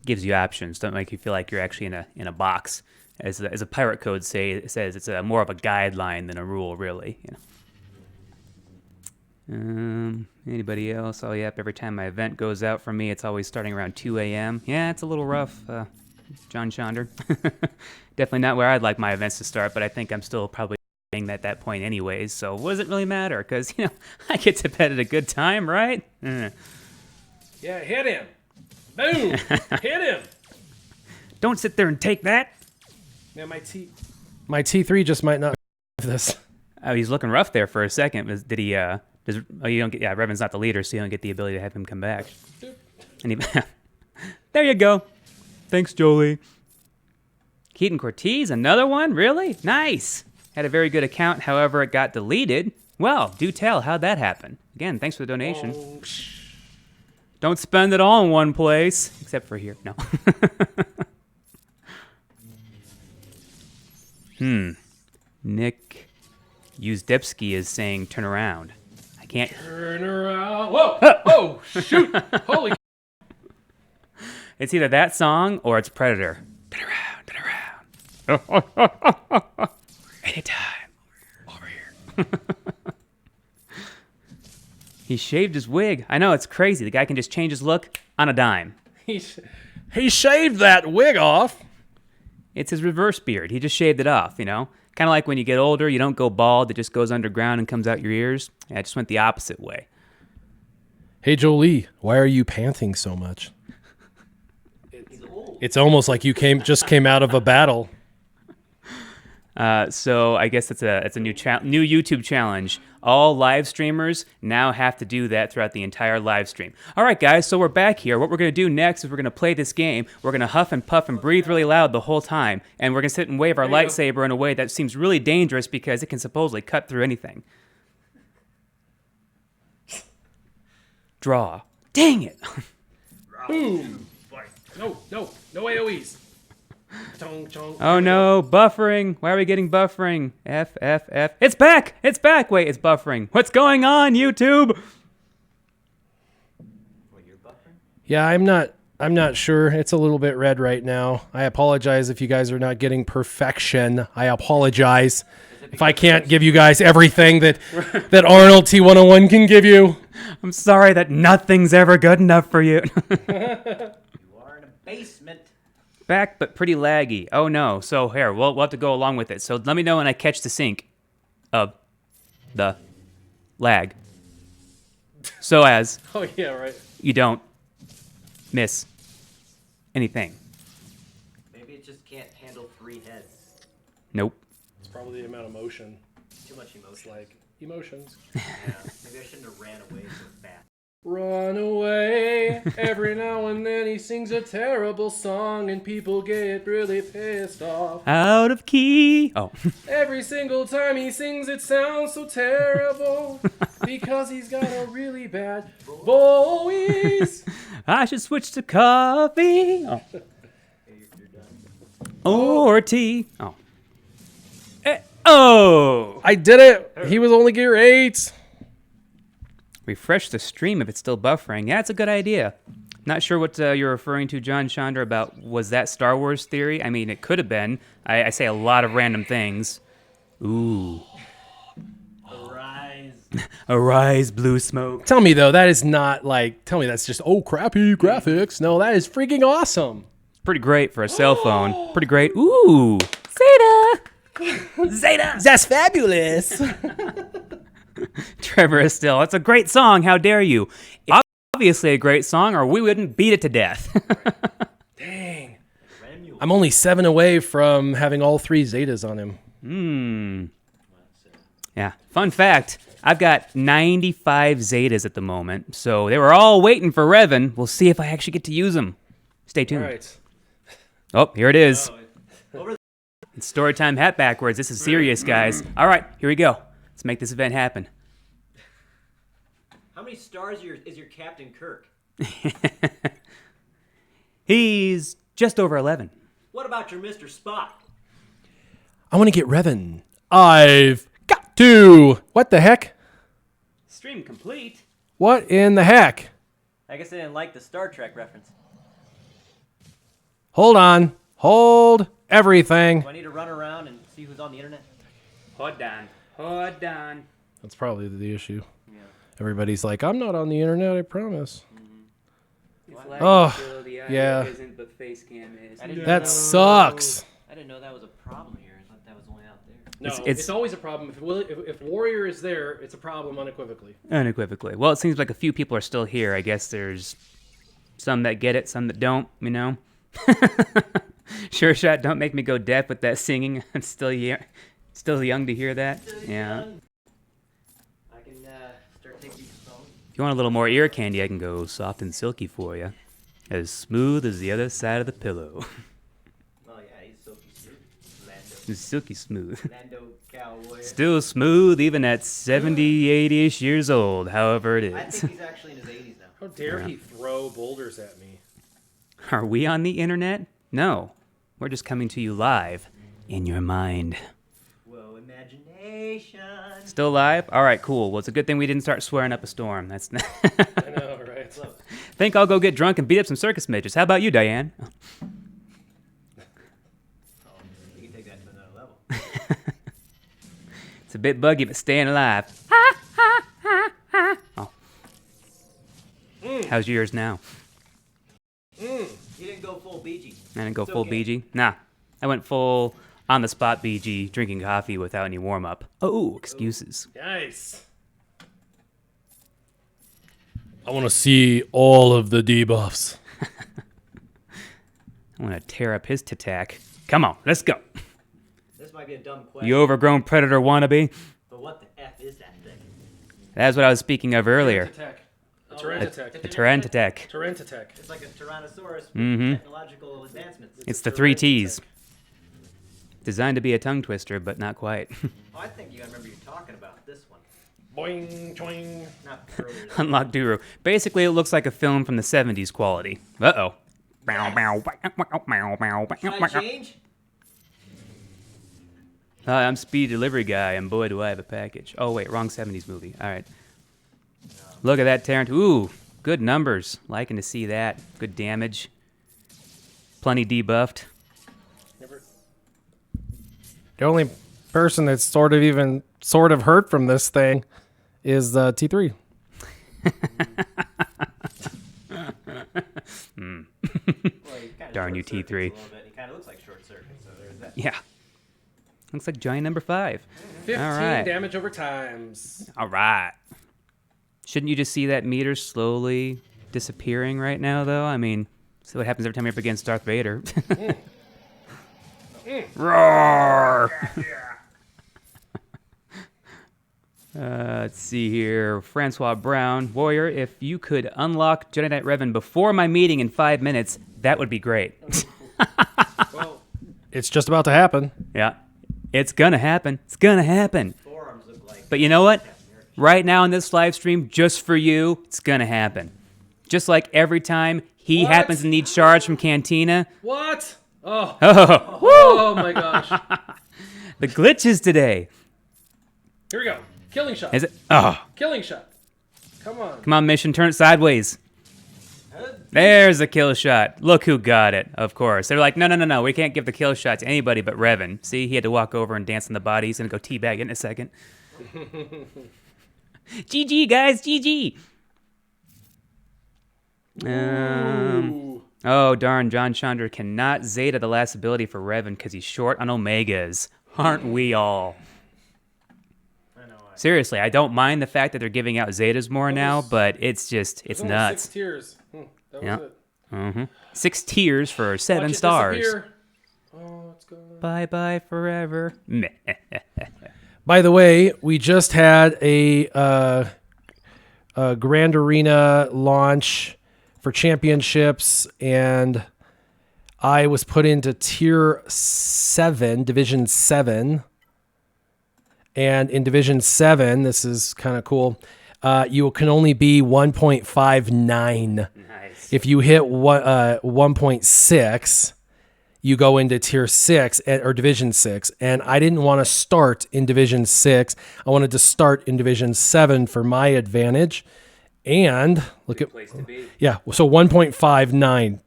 Gives you options. Don't make you feel like you're actually in a box. As a pirate code says, it's more of a guideline than a rule, really. Anybody else? Oh, yep. Every time my event goes out for me, it's always starting around 2 a.m. Yeah, it's a little rough, John Chonder. Definitely not where I'd like my events to start, but I think I'm still probably at that point anyways, so what does it really matter? Because, I get to bed at a good time, right? Yeah, hit him. Boom. Hit him. Don't sit there and take that. Yeah, my T3 just might not have this. Oh, he's looking rough there for a second. Did he, you don't get, Revan's not the leader, so you don't get the ability to have him come back. And there you go. Thanks, Jolie. Keaton Cortez, another one? Really? Nice. Had a very good account, however, it got deleted. Well, do tell, how'd that happen? Again, thanks for the donation. Oh, don't spend it all in one place, except for here. No. Nick Uzdebski is saying, turn around. I can't. Turn around. Whoa! Oh, shoot! Holy. It's either that song or it's Predator. Turn around. Anytime. Over here. He shaved his wig. I know, it's crazy. The guy can just change his look on a dime. He shaved that wig off. It's his reverse beard. He just shaved it off, Kind of like when you get older, you don't go bald. It just goes underground and comes out your ears. Yeah, I just went the opposite way. Hey, Jolie, why are you panting so much? It's almost like you just came out of a battle. So I guess it's a new YouTube challenge. All live streamers now have to do that throughout the entire live stream. All right, guys, so we're back here. What we're going to do next is we're going to play this game. We're going to huff and puff and breathe really loud the whole time, and we're going to sit and wave our lightsaber in a way that seems really dangerous because it can supposedly cut through anything. Draw. Dang it. Boom. No AoEs. Oh no, buffering. Why are we getting buffering? F. It's back. Wait, it's buffering. What's going on, YouTube? You're buffering? Yeah, I'm not sure. It's a little bit red right now. I apologize if you guys are not getting perfection. I apologize if I can't give you guys everything that Arnold T101 can give you. I'm sorry that nothing's ever good enough for you. You are in a basement. Back, but pretty laggy. Oh no. So here, we'll have to go along with it. So let me know when I catch the sync of the lag. So as Oh yeah, right. you don't miss anything. Maybe it just can't handle 3 heads. Nope. It's probably the amount of motion. Too much emotion. Like emotions. Yeah. Maybe I shouldn't have ran away so fast. Run away. Every now and then he sings a terrible song and people get really pissed off. Out of key. Oh. Every single time he sings it sounds so terrible because he's got a really bad voice. I should switch to coffee. Oh. Or tea. Oh. Oh. I did it. He was only gear 8. Refresh the stream if it's still buffering. Yeah, it's a good idea. Not sure what you're referring to, John Chandra, about was that Star Wars theory? I mean, it could have been. I say a lot of random things. Ooh. Arise. Arise, blue smoke. Tell me though, that is not like, tell me that's just, oh, crappy graphics. No, that is freaking awesome. Pretty great for a cell phone. Pretty great. Ooh. Zeta. Zeta. That's fabulous. Trevor is still. It's a great song. How dare you? It's obviously a great song, or we wouldn't beat it to death. Dang. I'm only 7 away from having all 3 Zetas on him. Yeah. Fun fact, I've got 95 Zetas at the moment, so they were all waiting for Revan. We'll see if I actually get to use them. Stay tuned. All right. Oh, here it is. It's Storytime hat backwards. This is serious, guys. All right, here we go. Let's make this event happen. How many stars is your Captain Kirk? He's just over 11. What about your Mr. Spock? I want to get Revan. I've got to. What the heck? Stream complete. What in the heck? I guess I didn't like the Star Trek reference. Hold on. Hold everything. Do I need to run around and see who's on the internet? Hold on. Hold on. That's probably the issue. Yeah. Everybody's like, I'm not on the internet, I promise. Mm-hmm. Oh, yeah. Isn't, but face cam is. That sucks. I didn't know that was a problem here. I thought that was only out there. No, It's it's always a problem. If Warrior is there, it's a problem unequivocally. Unequivocally. Well, it seems like a few people are still here. I guess there's some that get it, some that don't, SureShot, don't make me go deaf with that singing. I'm still young to hear that. Yeah. I can start taking your phone. If you want a little more ear candy, I can go soft and silky for you. As smooth as the other side of the pillow. Oh yeah, he's silky smooth. Lando. It's silky smooth. Lando Cowboy. Still smooth even at 70, 80-ish years old, however it I is. think he's actually in his 80s now. How dare he throw boulders at me? Are we on the internet? No. We're just coming to you live in your mind. Whoa, imagination. Still live? All right, cool. Well, it's a good thing we didn't start swearing up a storm. That's I know, right? Think I'll go get drunk and beat up some circus midgets. How about you, Diane? Oh, you can take that to another level. It's a bit buggy, but staying alive. Oh. How's yours now? You didn't go full BG. I didn't go It's full okay. BG? Nah. I went full on the spot BG, drinking coffee without any warm up. Oh, excuses. Nice. I want to see all of the debuffs. I want to tear up his tatak. Come on, let's go. This might be a dumb question, You overgrown predator wannabe. but what the F is that thing? That's what I was speaking of earlier. A Tyranitar. A Tyranitar. Tyranitar. It's like a Tyrannosaurus with Mm-hmm. technological advancements. It's the 3 T's. Designed to be a tongue twister, but not quite. Oh, I think you remember you talking about this one. Boing, choing. Not earlier. Unlock Duru. Basically, it looks like a film from the 70s quality. Uh-oh. Can I change? Hi, I'm Speed Delivery Guy, and boy, do I have a package. Oh, wait, wrong 70s movie. All right. Look at that, Tarrant. Ooh, good numbers. Liking to see that. Good damage. Plenty debuffed. The only person that's sort of hurt from this thing is T3. Well, he kinda Darn you, short-circuits T3. a little bit. He kind of looks like short circuit, so there's that. Yeah. Looks like giant number 5. 15 All right. damage over times. All right. Shouldn't you just see that meter slowly disappearing right now, though? I mean, see what happens every time you're up against Darth Vader. Roar! Let's see here. Francois Brown. Warrior, if you could unlock Jedi Knight Revan before my meeting in 5 minutes, that would be great. Well, it's just about to happen. Yeah. It's gonna happen. It's gonna happen. Forearms look like. But you know what? Right now in this live stream, just for you, it's gonna happen. Just like every time he What? happens to need shards from Cantina. What? Oh, Oh, oh my gosh. the glitches today. Here we go. Killing shot. Is it? Oh, Killing shot. Come on. come on, mission, turn it sideways. There's a kill shot. Look who got it, of course. They're like, no, we can't give the kill shot to anybody but Revan. See, he had to walk over and dance on the body. He's going to go teabag it in a second. GG, guys, GG. Oh, darn, John Chandra cannot Zeta the last ability for Revan because he's short on Omegas. Aren't we all? Seriously, I don't mind the fact that they're giving out Zetas more now, but it's just, it's Only nuts. 6 tiers. That was Yeah. it. Mm-hmm. 6 tiers for 7 Watch it stars. disappear. Oh, it's gone. Bye-bye forever. Meh. By the way, we just had a Grand Arena launch for championships, and I was put into Tier 7, Division 7. And in Division 7, this is kind of cool, you can only be 1.59. Nice. If you hit 1.6, you go into Tier 6 or Division 6. And I didn't want to start in Division 6. I wanted to start in Division 7 for my advantage. And look at, Place to be. yeah, so 1.59.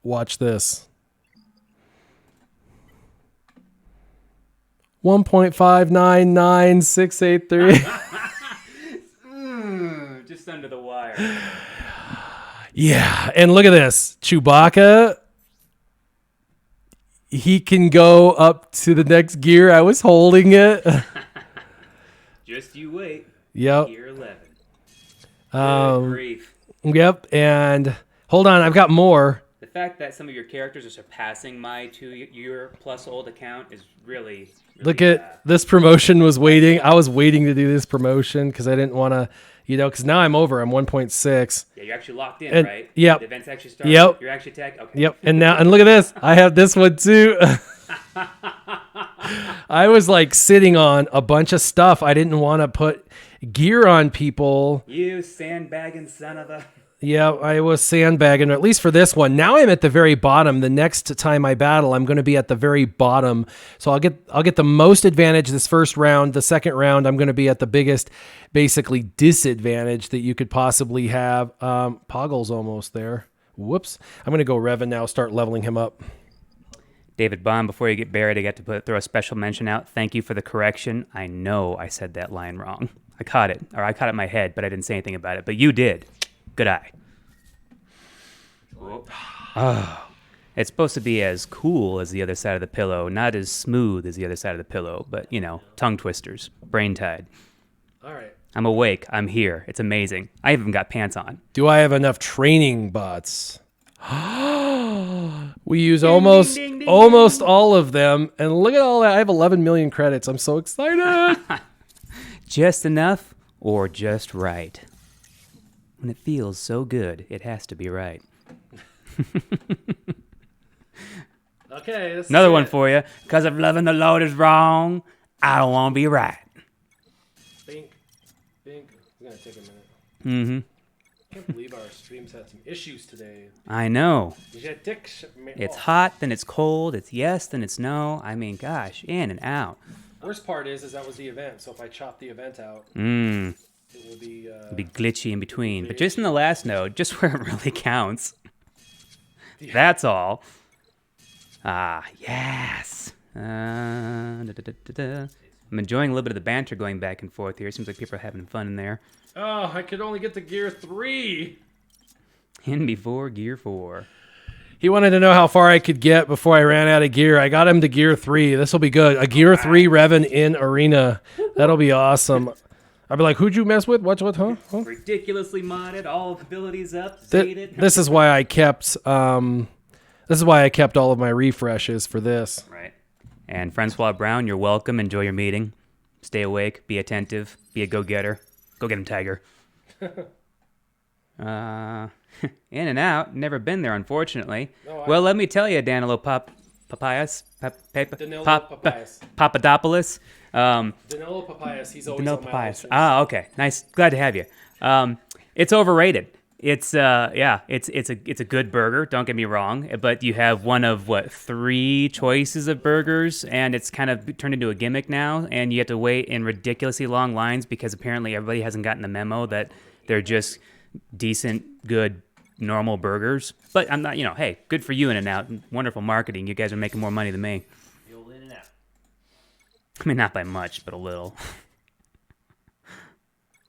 Watch this. 1.599683. Just under the wire. Yeah, and look at this. Chewbacca, he can go up to the next gear. I was holding it. Just you wait. Yep. Gear 11. Um, Good grief. Yep, and hold on, I've got more. The fact that some of your characters are surpassing my 2-year plus old account is really Look at this promotion was waiting. I was waiting to do this promotion because I didn't want to, because now I'm over. I'm 1.6. Yeah, you're actually locked in, And- right? yep. The event's actually started. Yep. You're actually tech. Okay. Yep, and look at this. I have this one too. I was like sitting on a bunch of stuff. I didn't want to put gear on people. You sandbagging son of a. Yeah, I was sandbagging, at least for this one. Now I'm at the very bottom. The next time I battle, I'm going to be at the very bottom. So I'll get the most advantage this first round. The second round, I'm going to be at the biggest, basically, disadvantage that you could possibly have. Poggle's almost there. Whoops. I'm going to go Revan now, start leveling him up. David Bond, before you get buried, I got to throw a special mention out. Thank you for the correction. I know I said that line wrong. I caught it in my head, but I didn't say anything about it. But you did. Good eye. Oh. It's supposed to be as cool as the other side of the pillow, not as smooth as the other side of the pillow, but, you know, tongue twisters, brain tied. All right. I'm awake. I'm here. It's amazing. I even got pants on. Do I have enough training bots? We use almost all of them. And look at all that. I have 11 million credits. I'm so excited. Just enough or just right? When it feels so good, it has to be right. Okay. This Another is one it. for you. Because if loving the Lord is wrong, I don't want to be right. Bink. Bink. It's going to take a minute. Mm-hmm. I can't believe our streams had some issues today. I know. Oh. It's hot, then it's cold. It's yes, then it's no. I mean, gosh, in and out. Worst part is that was the event. So if I chop the event out, Mmm. it will be... It'll be glitchy in between. But just in the last node, just where it really counts. That's all. Ah, yes. I'm enjoying a little bit of the banter going back and forth here. Seems like people are having fun in there. Oh, I could only get to Gear 3. In before Gear 4. He wanted to know how far I could get before I ran out of gear. I got him to Gear 3. This will be good. A Gear 3 Revan in Arena. That'll be awesome. I'll be like, who'd you mess with? What, huh? Ridiculously modded, all abilities up, zated. This is why I kept all of my refreshes for this. Right. And Francois Brown, you're welcome. Enjoy your meeting. Stay awake. Be attentive. Be a go-getter. Go get him, Tiger. In and out. Never been there, unfortunately. No, Well, let me tell you, Danilo Papayas. Danilo Papayas. Papadopoulos. Danilo Papayas. He's always Danilo on my Papayas. options. Ah, okay. Nice. Glad to have you. It's overrated. It's it's a good burger, don't get me wrong, but you have one of 3 choices of burgers, and it's kind of turned into a gimmick now, and you have to wait in ridiculously long lines because apparently everybody hasn't gotten the memo that they're just decent, good, normal burgers. But I'm not, hey, good for you, In-N-Out. Wonderful marketing. You guys are making more money than me. The old In-N-Out. I mean, not by much, but a little.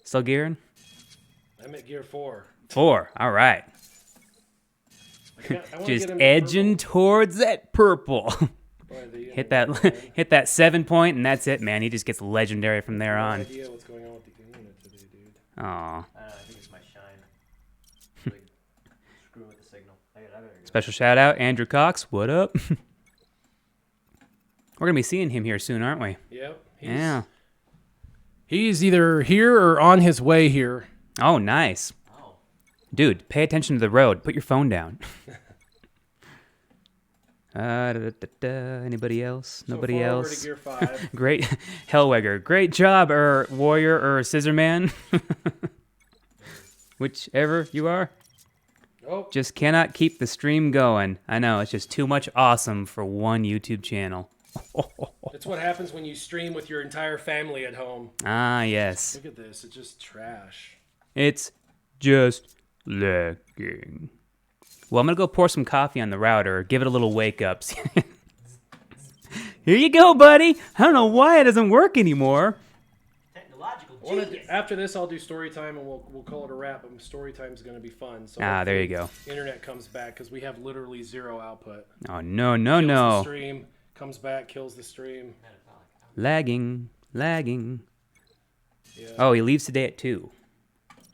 Still gearing? I'm at Gear 4. 4. All right. I wanna Just get him to edging towards that purple. Boy, hit that 7 point, and that's it, man. He just gets legendary from there No on. idea what's going on with the internet today, dude. Aw. I think it's my shine. Like, screw with the signal. I better go. Special shout out, Andrew Cox. What up? We're gonna be seeing him here soon, aren't we? Yep. Yeah. He's either here or on his way here. Oh, nice. Oh. Dude, pay attention to the road. Put your phone down. Anybody else? Nobody so else? To Gear 5. Great, Hellwegger. Great job, Warrior or Scissorman. Whichever you are. Oh, Just cannot keep the stream going. I know, it's just too much awesome for one YouTube channel. it's what happens when you stream with your entire family at home. Ah, yes. Look at this. It's just trash. It's just lagging. Well, I'm going to go pour some coffee on the router, give it a little wake up. Here you go, buddy. I don't know why it doesn't work anymore. Technological I wanna genius. after this, I'll do story time, and we'll call it a wrap. But story time is going to be fun. So There you go. Internet comes back because we have literally zero output. Oh, no, Kills the no. stream comes back, kills the stream. Lagging. Yeah. Oh, he leaves today at 2.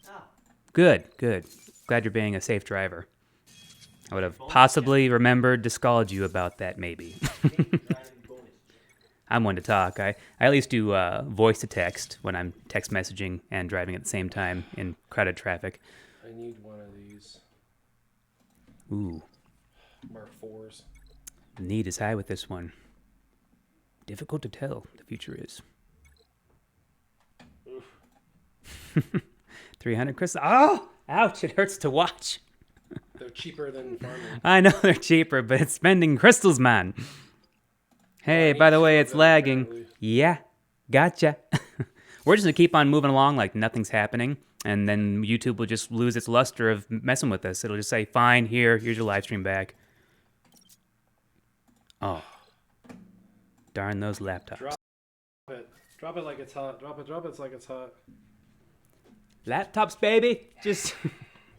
Ah, Good. Glad you're being a safe driver. I would have possibly remembered to scald you about that, maybe. I'm one to talk. I at least do voice to text when I'm text messaging and driving at the same time in crowded traffic. I need one of these Ooh, Mark IVs. the need is high with this one. Difficult to tell the future is. Oof. 300 crystals. Oh, ouch, it hurts to watch. They're cheaper than farming. I know they're cheaper, but it's spending crystals, man. Hey, by the way, it's lagging. Apparently. Yeah, gotcha. We're just going to keep on moving along like nothing's happening, and then YouTube will just lose its luster of messing with us. It'll just say, fine, here's your live stream back. Oh. Darn those laptops. Drop it like it's hot. Drop it like it's hot. Laptops, baby. Just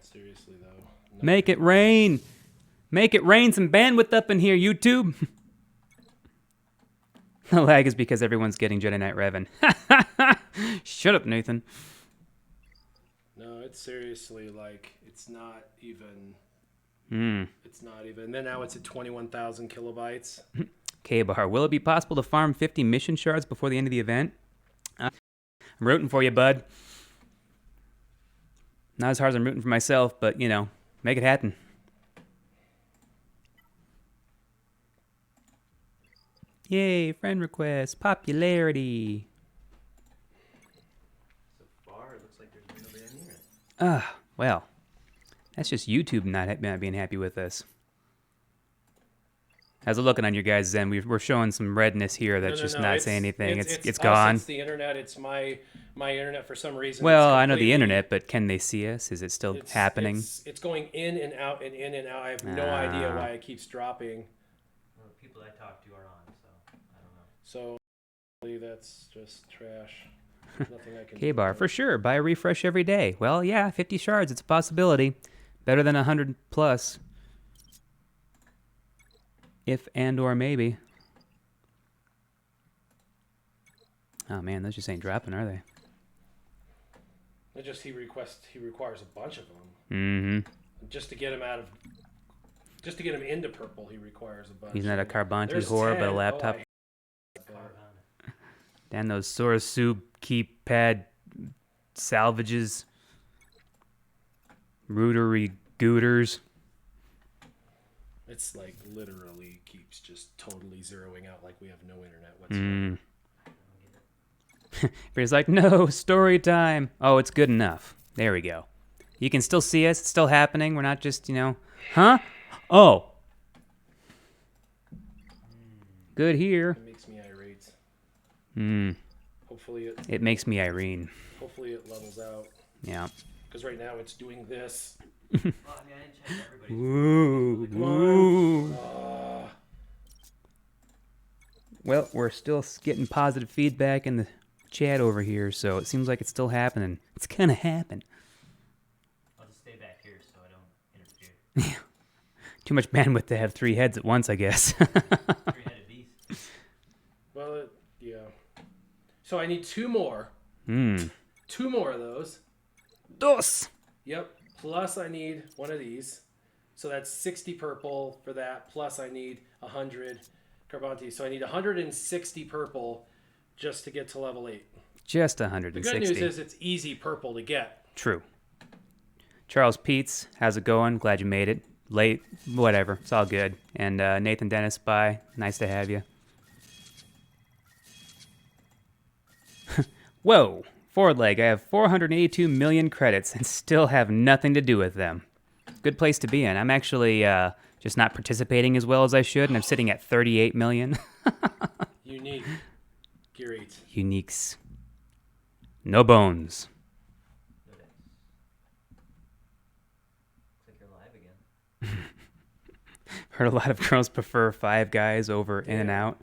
Seriously, though. No. make it rain. Make it rain some bandwidth up in here, YouTube. The lag is because everyone's getting Jedi Knight Revan. Shut up, Nathan. No, it's seriously like it's not even. It's not even. Then now it's at 21,000 kilobytes. K-Bar, will it be possible to farm 50 mission shards before the end of the event? I'm rooting for you, bud. Not as hard as I'm rooting for myself, but, you know, make it happen. Yay, friend request, popularity. So far, it looks like there's nobody on here. Well, that's just YouTube not being happy with us. How's it looking on your guys' end? We're showing some redness here that's just not saying anything. It's gone. It's the internet. It's my internet for some reason. Well, I know the internet, but can they see us? Is it still happening? It's going in and out and in and out. I have no idea why it keeps dropping. Well, the people I talk to are on, so I don't know. So that's just trash. Nothing I can. K-Bar, for sure. Buy a refresh every day. Well, yeah, 50 shards. It's a possibility. Better than 100 plus. If and or maybe. Oh man, those just ain't dropping, are they? It just he requires a bunch of them. Mm-hmm. Just to get him into purple, he requires a bunch. He's not a Carbonti There's whore, 10. but a laptop. Oh, And those Source Soup keypad salvages. Rootery gooters. it's like literally keeps just totally zeroing out like we have no internet whatsoever. But he's like, no, story time. Oh, it's good enough. There we go. You can still see us. It's still happening. We're not just, you know, huh? Oh. Good here. It makes me irate. Hopefully it makes me Irene. Hopefully it levels out. Yeah. Because right now it's doing this. Well, I mean, I didn't check everybody's. Ooh. Well, we're still getting positive feedback in the chat over here, so it seems like it's still happening. It's gonna happen. I'll just stay back here so I don't interfere. Too much bandwidth to have 3 heads at once, I guess. Three-headed beast. Well, yeah. So I need 2 more. 2 more of those. Dos. Yep. Plus I need one of these. So that's 60 purple for that. Plus I need 100 Carbonti. So I need 160 purple just to get to level 8. Just The 160. good news is it's easy purple to get. True. Charles Peets, how's it going? Glad you made it. Late, whatever. It's all good. And Nathan Dennis, bye. Nice to have you. Whoa. Forward leg, I have 482 million credits and still have nothing to do with them. Good place to be in. I'm actually just not participating as well as I should, and I'm sitting at 38 million. Unique. Great. Uniques. No bones. Looks like you're live again. Heard a lot of girls prefer Five Guys over In and Out.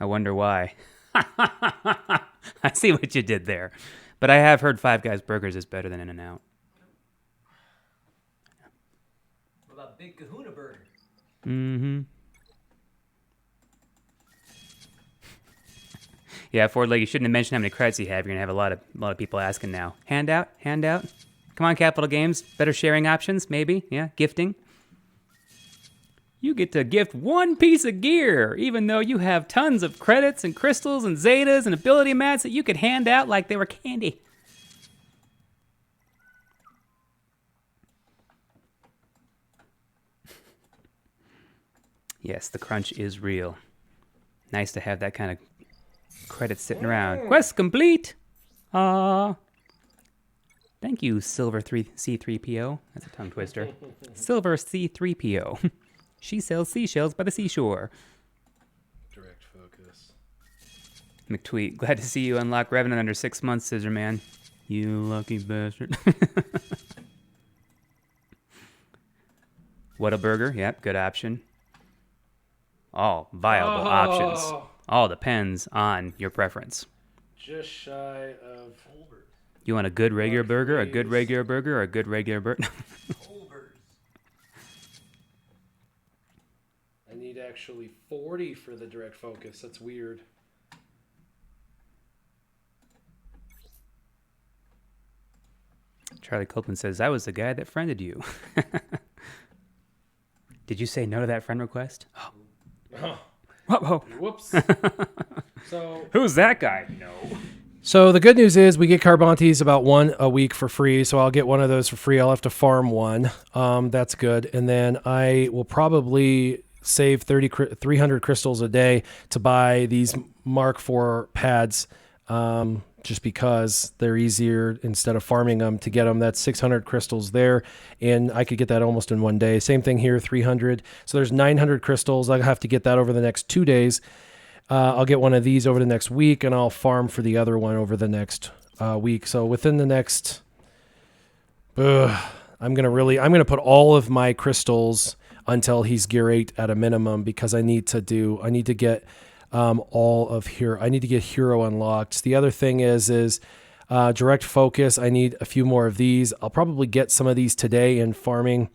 I wonder why. I see what you did there. But I have heard Five Guys Burgers is better than In and Out. What about Big Kahuna Burger? Mm-hmm. Yeah, Ford Leg, you shouldn't have mentioned how many credits you have. You're gonna have a lot of people asking now. Handout? Come on, Capital Games. Better sharing options, maybe. Yeah, gifting. You get to gift 1 piece of gear, even though you have tons of credits and crystals and zetas and ability mats that you could hand out like they were candy. Yes, the crunch is real. Nice to have that kind of credit sitting around. Quest complete! Thank you, Silver C3PO. That's a tongue twister. Silver C3PO. She sells seashells by the seashore. Direct focus. McTweet, glad to see you unlock Revenant under 6 months, Scissorman. You lucky bastard. Whataburger, yep, good option. All viable options. All depends on your preference. Just shy of You want a good regular burger, a good regular burger, or a good regular burger? actually 40 for the direct focus. That's weird. Charlie Copeland says, I was the guy that friended you. Did you say no to that friend request? Oh, Whoa. whoops. So Who's that guy? No. So the good news is we get Carbontes about one a week for free. So I'll get one of those for free. I'll have to farm one. That's good. And then I will probably save 300 crystals a day to buy these Mark IV pads, just because they're easier instead of farming them to get them. That's 600 crystals there. And I could get that almost in one day. Same thing here, 300. So there's 900 crystals. I'll have to get that over the next 2 days. I'll get one of these over the next week, and I'll farm for the other one over the next week. So within the next, I'm gonna put all of my crystals until he's gear 8 at a minimum, because I need to get I need to get hero unlocked. The other thing is direct focus. I need a few more of these. I'll probably get some of these today in farming.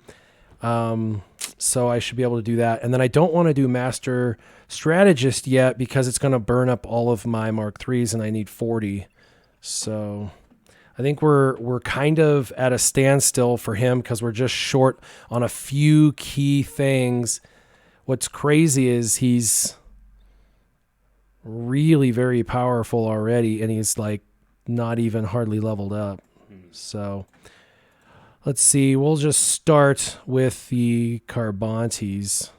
So I should be able to do that. And then I don't want to do Master Strategist yet because it's going to burn up all of my Mark IIIs and I need 40. So I think we're kind of at a standstill for him because we're just short on a few key things. What's crazy is he's really very powerful already and he's like not even hardly leveled up. So let's see. We'll just start with the Carbontes.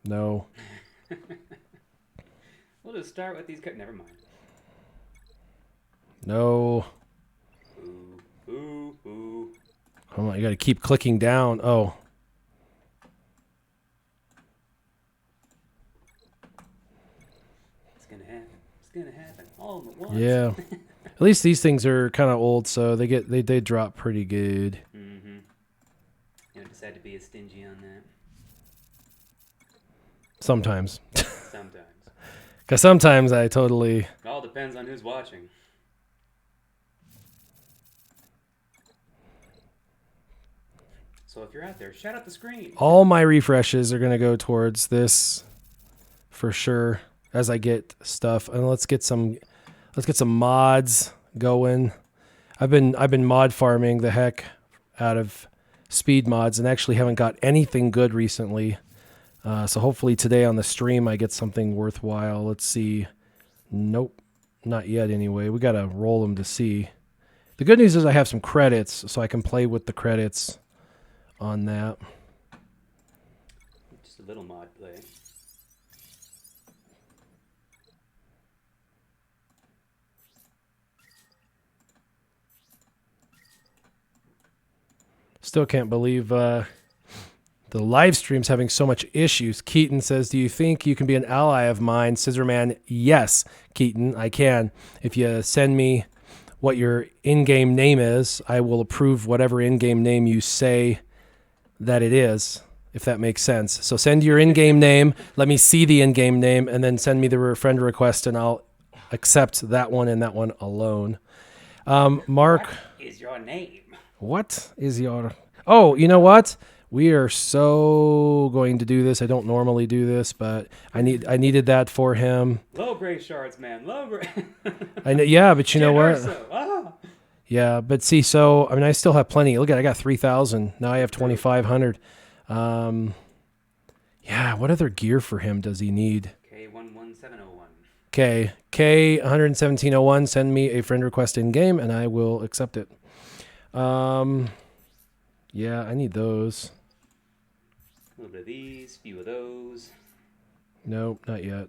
No. We'll just start with these. Never mind. No. Ooh. Come on, you got to keep clicking down. Oh. It's gonna happen all at once. Yeah. At least these things are kind of old, so they drop pretty good. Mm-hmm. You don't decide to be as stingy on that. Sometimes. Sometimes. Because sometimes I totally... It all depends on who's watching. So if you're out there, shout out the screen. All my refreshes are going to go towards this for sure as I get stuff. And let's get some mods going. I've been mod farming the heck out of speed mods and actually haven't got anything good recently. So hopefully today on the stream I get something worthwhile. Let's see. Nope, not yet anyway. We got to roll them to see. The good news is I have some credits, so I can play with the credits on that. Just a little mod play. Still can't believe the live stream's having so much issues. Keaton says, do you think you can be an ally of mine? Scissorman, yes, Keaton, I can. If you send me what your in-game name is, I will approve whatever in-game name you say that it is, if that makes sense. So send your in-game name, let me see the in-game name, and then send me the friend request, and I'll accept that one and that one alone. Mark. What is your name? What is your... Oh, you know what? We are so going to do this. I don't normally do this, but I needed that for him. Low gray shards, man. Low gray. I know, yeah, but you know what? Ah. Yeah, but see, so I mean, I still have plenty. Look at, I got 3,000. Now I have 2,500. Yeah, what other gear for him does he need? K11701. Okay, K11701. Send me a friend request in game, and I will accept it. Yeah, I need those. A little bit of these, few of those. Nope, not yet.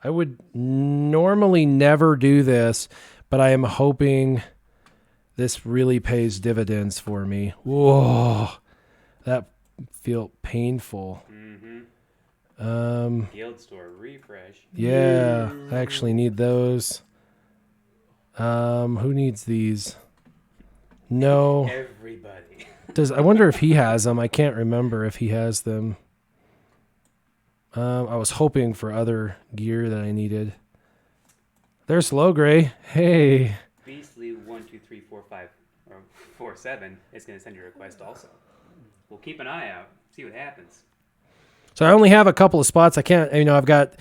I would normally never do this, but I am hoping this really pays dividends for me. Whoa, that feel painful. Mm-hmm. Guild store refresh. Yeah, I actually need those. Who needs these? No. Everybody. I wonder if he has them. I can't remember if he has them. I was hoping for other gear that I needed. There's Low Gray. Hey. Beastly 12345 or 47 is going to send your request also. we'll keep an eye out, see what happens. So I only have a couple of spots. I can't, I've got,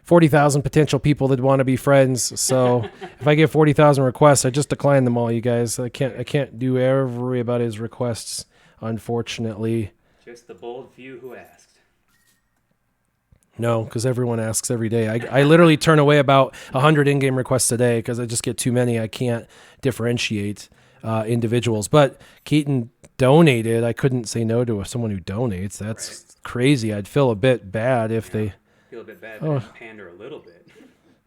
40,000 potential people that want to be friends. So if I get 40,000 requests, I just decline them all, you guys. I can't do everybody's requests, unfortunately. Just the bold few who asked. No, because everyone asks every day. I literally turn away about 100 in-game requests a day because I just get too many. I can't differentiate individuals. But Keaton donated. I couldn't say no to someone who donates. That's crazy. I'd feel a bit bad if they... Feel a bit bad, but pander a little bit.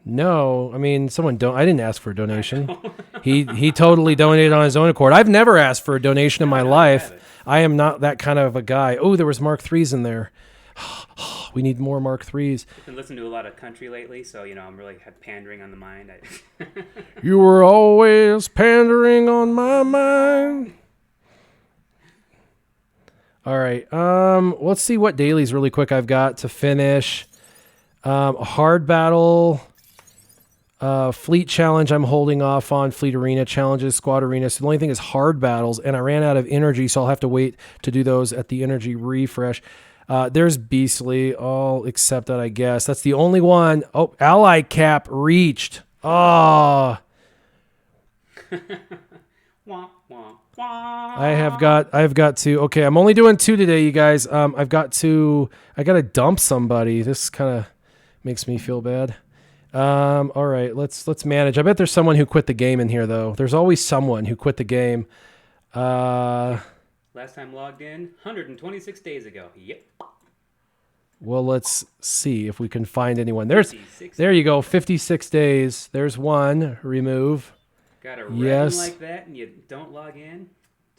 No, I mean, I didn't ask for a donation. He totally donated on his own accord. I've never asked for a donation in my life. I am not that kind of a guy. Oh, there was Mark IIIs in there. We need more Mark IIIs. I've been listening to a lot of country lately, so, I'm really pandering on the mind. You were always pandering on my mind. All right. Let's see what dailies really quick I've got to finish. A hard battle, fleet challenge I'm holding off on, fleet arena challenges, squad arena. So the only thing is hard battles, and I ran out of energy, so I'll have to wait to do those at the energy refresh. There's Beastly. I'll accept that, I guess. That's the only one. Oh, ally cap reached. Oh. I've got to, okay, I'm only doing 2 today, you guys. I got to dump somebody. This kind of makes me feel bad. All right, let's manage. I bet there's someone who quit the game in here, though. There's always someone who quit the game. Last time logged in, 126 days ago. Yep. Well, let's see if we can find anyone. There you go, 56 days. There's one. Remove. Got a Revan like that and you don't log in?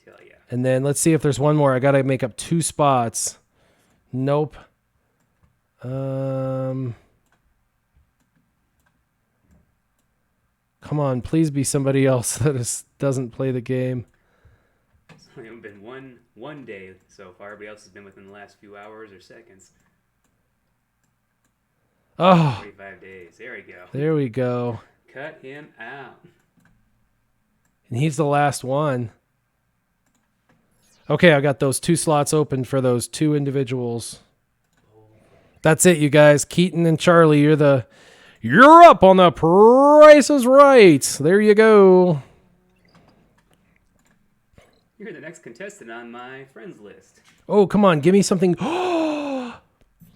Tell ya. And then let's see if there's one more. I got to make up 2 spots. Nope. Come on, please be somebody else that doesn't play the game. It's only been one day so far. Everybody else has been within the last few hours or seconds. Oh. 45 days. There we go. There we go. Cut him out. And he's the last one. Okay, I got those 2 slots open for those 2 individuals. That's it, you guys. Keaton and Charlie, you're up on the Price is Right. There you go. You're the next contestant on my friends list. Oh, come on, give me something.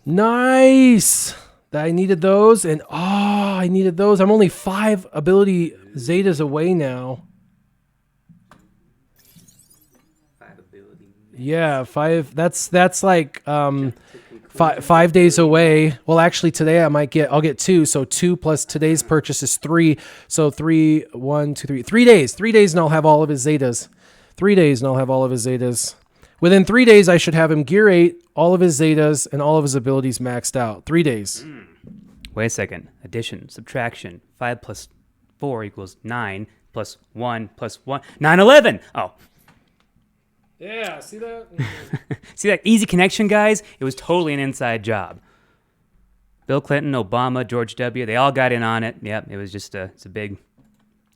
Nice. I needed those, and I needed those. I'm only 5 ability Zetas away now. 5 ability. Yeah, 5. That's like 5 days away. Well, actually, today I'll get 2. So 2 plus today's purchase is 3. So 3, 1, 2, 3. 3 days. 3 days, and I'll have all of his Zetas. 3 days, and I'll have all of his Zetas. Within 3 days, I should have him gear 8, all of his Zetas, and all of his abilities maxed out. 3 days. Wait a second. Addition, subtraction. 5 plus 4 equals 9, plus 1 plus 1. 9, 11! Oh. Yeah, see that? See that easy connection, guys? It was totally an inside job. Bill Clinton, Obama, George W., they all got in on it. Yep, it was just it's a big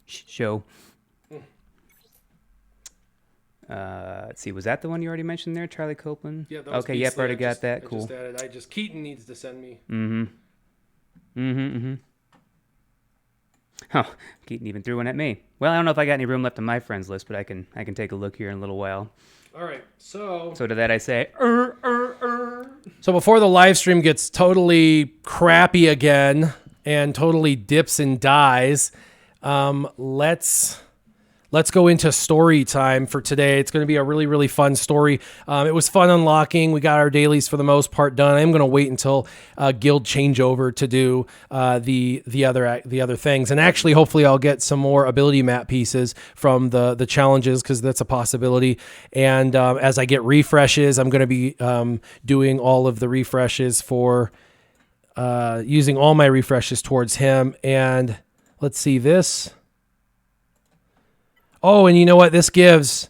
show. Let's see, was that the one you already mentioned there, Charlie Copeland? Yeah, that was okay, yep, already got that. Cool. Keaton needs to send me. Oh, Keaton even threw one at me. Well, I don't know if I got any room left on my friends list, but I can take a look here in a little while. All right, so to that I say, So before the live stream gets totally crappy again and totally dips and dies, let's go into story time for today. It's going to be a really, really fun story. It was fun unlocking. We got our dailies for the most part done. I'm going to wait until guild changeover to do the other things. And actually, hopefully, I'll get some more ability map pieces from the challenges because that's a possibility. And as I get refreshes, I'm going to be doing all of the refreshes for using all my refreshes towards him. And let's see this. Oh, and you know what? This gives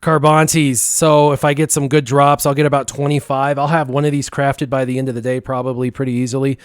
Carbontes. So if I get some good drops, I'll get about 25. I'll have one of these crafted by the end of the day, probably pretty easily.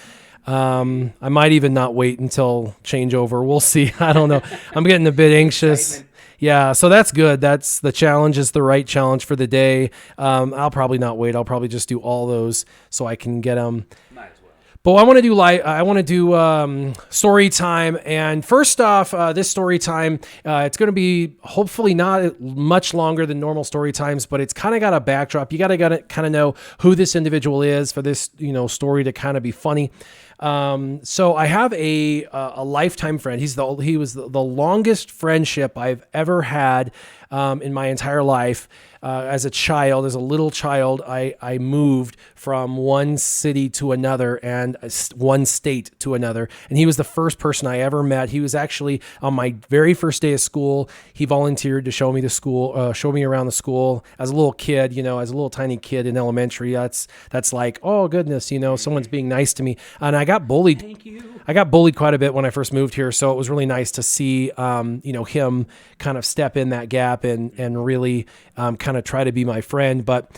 I might even not wait until changeover. We'll see. I don't know. I'm getting a bit anxious. Yeah, so that's good. That's the challenge is the right challenge for the day. I'll probably not wait. I'll probably just do all those so I can get them. Might as well. But I want to do story time. And first off, this story time, it's going to be hopefully not much longer than normal story times, but it's kind of got a backdrop. You got to kind of know who this individual is for this, story to kind of be funny. So I have a lifetime friend. He was the longest friendship I've ever had in my entire life. As a little child, I moved from one city to another and one state to another. And he was the first person I ever met. He was actually on my very first day of school. He volunteered to show me the school, show me around the school as a little kid, as a little tiny kid in elementary. That's like, oh goodness, someone's being nice to me. And I got bullied. Thank you. I got bullied quite a bit when I first moved here. So it was really nice to see, him kind of step in that gap and really kind of try to be my friend. But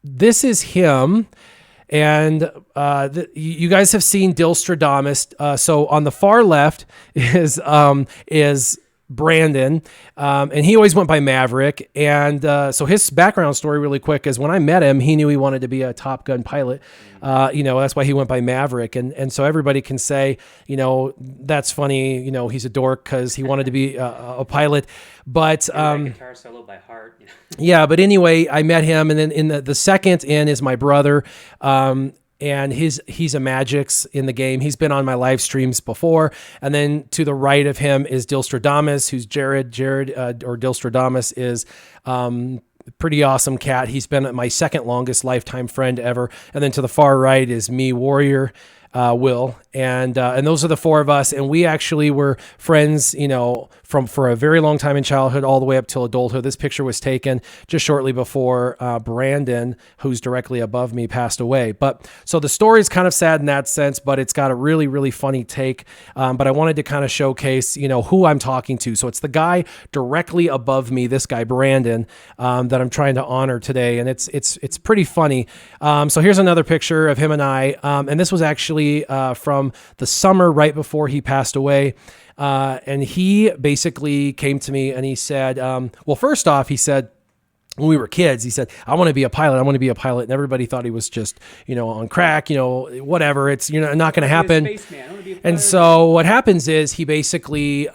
this is him. And you guys have seen Dilstradamus. So on the far left is Brandon, and he always went by Maverick. And so his background story really quick is when I met him, he knew he wanted to be a Top Gun pilot. That's why he went by Maverick. And so everybody can say, that's funny, he's a dork because he wanted to be a pilot. But guitar solo by heart. yeah, but anyway, I met him, and then in the second in is my brother. And he's a Magix in the game. He's been on my live streams before. And then to the right of him is Dilstradamus, who's Jared. Jared or Dilstradamus is pretty awesome cat. He's been my second longest lifetime friend ever. And then to the far right is me, Warrior. Will, and those are the four of us, and we actually were friends, for a very long time in childhood, all the way up till adulthood. This picture was taken just shortly before Brandon, who's directly above me, passed away. But so the story is kind of sad in that sense, but it's got a really, really funny take. But I wanted to kind of showcase, who I'm talking to. So it's the guy directly above me, this guy Brandon, that I'm trying to honor today, and it's pretty funny. So here's another picture of him and I, and this was actually from the summer right before he passed away. And he basically came to me and he said, well, first off, he said, when we were kids, he said, I want to be a pilot. I want to be a pilot. And everybody thought he was just, on crack, whatever. It's, not going to happen. And so what happens is he basically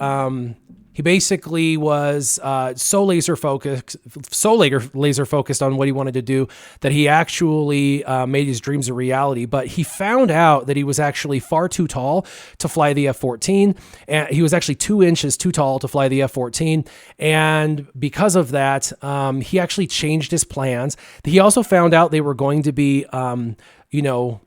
was so laser focused on what he wanted to do that he actually made his dreams a reality. But he found out that he was actually far too tall to fly the F-14. And he was actually 2 inches too tall to fly the F-14. And because of that, he actually changed his plans. He also found out they were going to be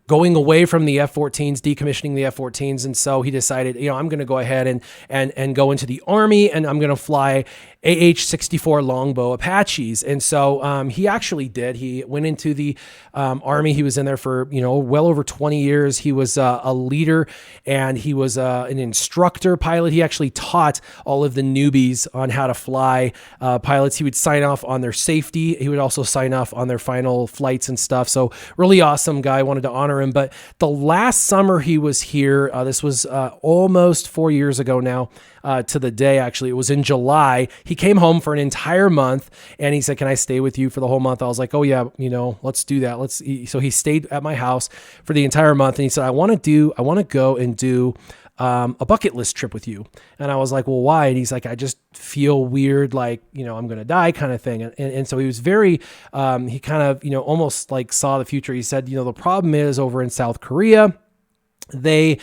going away from the F-14s, decommissioning the F-14s. And so he decided, I'm going to go ahead and go into the Army, and I'm going to fly AH-64 Longbow Apaches. And so he actually did. He went into the Army. He was in there for, well over 20 years. He was a leader, and he was an instructor pilot. He actually taught all of the newbies on how to fly pilots. He would sign off on their safety. He would also sign off on their final flights and stuff. So really awesome guy. I wanted to honor him. But the last summer he was here, this was almost 4 years ago now, to the day, actually. It was in July. He came home for an entire month, and he said, can I stay with you for the whole month? I was like, oh yeah, let's do that. So he stayed at my house for the entire month, and he said, I want to go and do a bucket list trip with you. And I was like, well, why? And he's like, I just feel weird, like, I'm going to die kind of thing. And so he was very, he kind of, almost like saw the future. He said, the problem is over in South Korea, they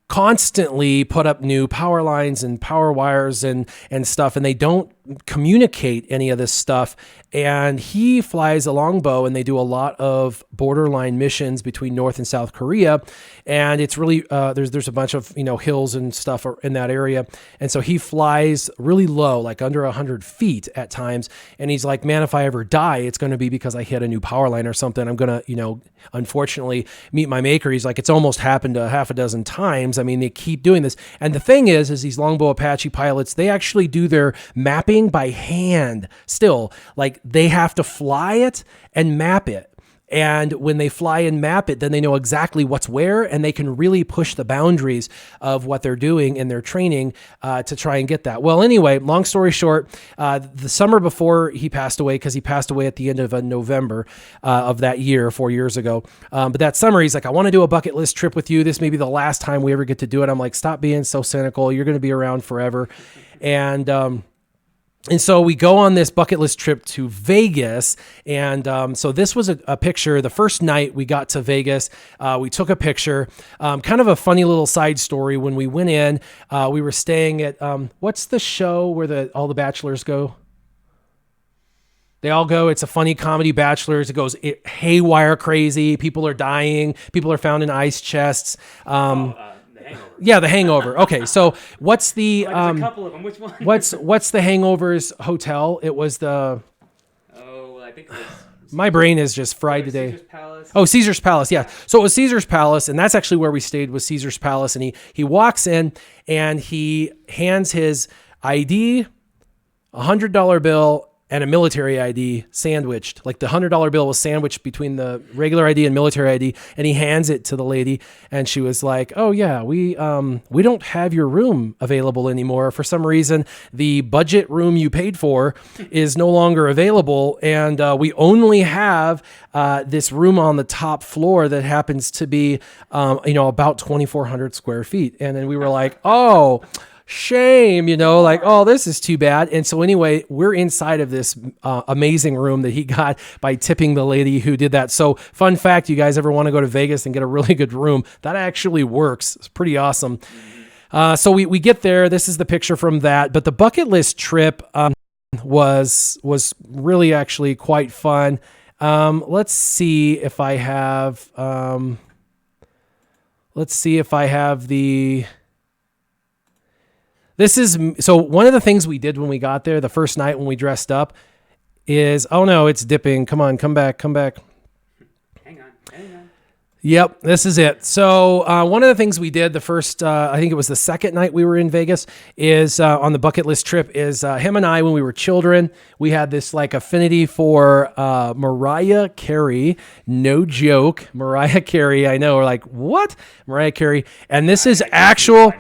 constantly put up new power lines and power wires and stuff, and they don't communicate any of this stuff. And he flies a longbow, and they do a lot of borderline missions between North and South Korea. And it's really, there's a bunch of, hills and stuff in that area. And so he flies really low, like under 100 feet at times. And he's like, man, if I ever die, it's going to be because I hit a new power line or something. I'm going to, unfortunately meet my maker. He's like, it's almost happened a half a dozen times. I mean, they keep doing this. And the thing is these Longbow Apache pilots, they actually do their mapping by hand still. Like, they have to fly it and map it. And when they fly and map it, then they know exactly what's where, and they can really push the boundaries of what they're doing in their training to try and get that. Well, anyway, long story short, the summer before he passed away, because he passed away at the end of November of that year, 4 years ago. But that summer, he's like, I want to do a bucket list trip with you. This may be the last time we ever get to do it. I'm like, stop being so cynical. You're going to be around forever. And so we go on this bucket list trip to Vegas. And so this was a picture. The first night we got to Vegas, we took a picture. Kind of a funny little side story. When we went in, we were staying at, what's the show where all the bachelors go? They all go. It's a funny comedy bachelors. It goes haywire crazy. People are dying. People are found in ice chests. The Hangover. Yeah, The Hangover. Okay, so what's the There's a couple of them. Which one? what's the Hangover's hotel? It was the. Oh, I think it was. My brain is just fried today. Caesar's Palace. Oh, Caesar's Palace. Yeah. So it was Caesar's Palace, and that's actually where we stayed, was Caesar's Palace. And he walks in and he hands his ID, $100 bill, and a military ID sandwiched. Like the $100 bill was sandwiched between the regular ID and military ID, and he hands it to the lady, and she was like, "Oh yeah, we don't have your room available anymore. For some reason, the budget room you paid for is no longer available, and we only have this room on the top floor that happens to be, about 2,400 square feet." And then we were like, "Oh, shame, like, oh, this is too bad." And so anyway, we're inside of this amazing room that he got by tipping the lady who did that. So fun fact, you guys ever want to go to Vegas and get a really good room, that actually works. It's pretty awesome. So we get there. This is the picture from that. But the bucket list trip was really actually quite fun. Let's see if I have the... So one of the things we did when we got there, the first night when we dressed up, is, oh no, it's dipping. Come on, come back. Hang on. Yep, this is it. So one of the things we did the first, I think it was the second night we were in Vegas, is on the bucket list trip, is him and I, when we were children, we had this like affinity for Mariah Carey. No joke. Mariah Carey, I know. We're like, what? Mariah Carey. And this is actual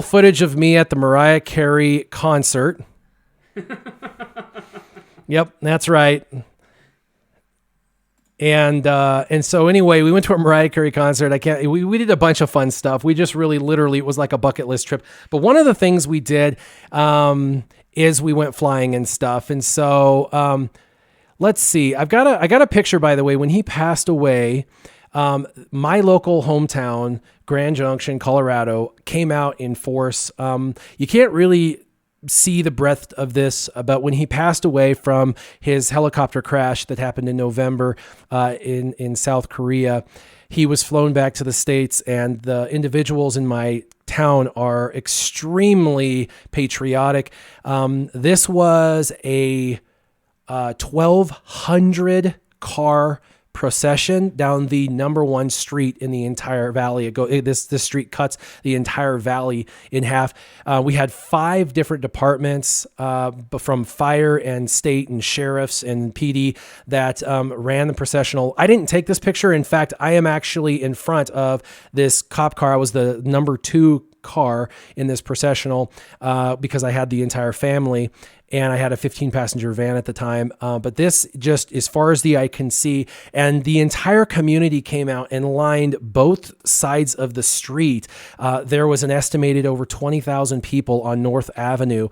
footage of me at the Mariah Carey concert. Yep, that's right. And so anyway, we went to a Mariah Carey concert. We did a bunch of fun stuff. We just really literally, it was like a bucket list trip. But one of the things we did, is we went flying and stuff. And so, let's see, I got a picture, by the way, when he passed away, my local hometown, Grand Junction, Colorado, came out in force. You can't really see the breadth of this, but when he passed away from his helicopter crash that happened in November in South Korea, he was flown back to the States, and the individuals in my town are extremely patriotic. This was a 1,200 car procession down the number one street in the entire valley. This street cuts the entire valley in half. We had 5 different departments, from fire and state and sheriffs and PD that ran the processional. I didn't take this picture. In fact, I am actually in front of this cop car. I was the number 2 car in this processional because I had the entire family, and I had a 15-passenger van at the time. But this, just as far as the eye can see, and the entire community came out and lined both sides of the street. There was an estimated over 20,000 people on North Avenue,